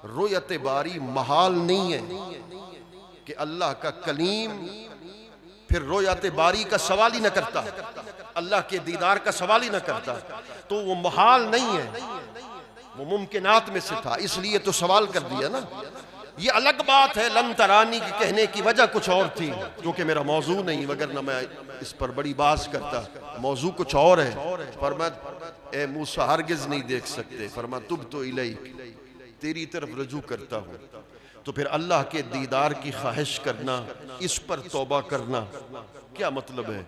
रोयत बारी महाल नहीं है कि अल्लाह का कलीम फिर रोयत बारी का सवाल ही न करता, अल्लाह के दीदार का सवाल ही न करता, तो वो महाल नहीं है, वो मुमकिनात में से था, इसलिए तो सवाल कर दिया ना। ये अलग बात है लन तरानी की कहने की वजह कुछ और थी, जो कि मेरा मौजू नहीं, वगरना मैं इस पर बड़ी बात करता। मौजू कुछ और है। फरमा ए मूसा हरगिज नहीं देख सकते, फरमा तुब तो इलैक, तेरी तरफ रजू करता हूं। तो फिर अल्लाह के दीदार की ख्वाहिश करना, इस पर तौबा करना, क्या मतलब है?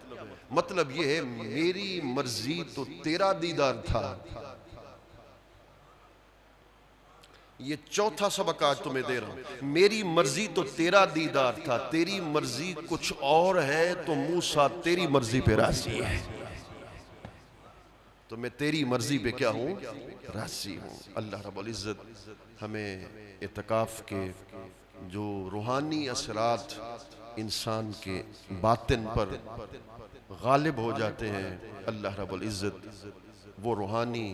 मतलब ये है मेरी मर्जी तो तेरा दीदार था। ये चौथा सबक आज तुम्हें दे रहा हूं। मेरी मर्जी तो तेरा दीदार था, तेरी मर्जी कुछ और है, तो मूसा तेरी मर्जी पे राजी है, तो मैं तेरी मर्जी पे क्या हूं? राजी हूं। अल्लाह रब्बुल इज्जत हमें इत्काफ के जो रूहानी असरात इंसान के बातिन पर गालिब हो जाते हैं, अल्लाह रब्बुल इज्जत वो रूहानी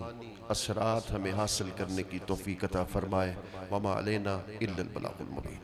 असरात हमें हासिल करने की तौफीक अता फरमाए। वमा अलैना इल्लल बलागुल मुबीन।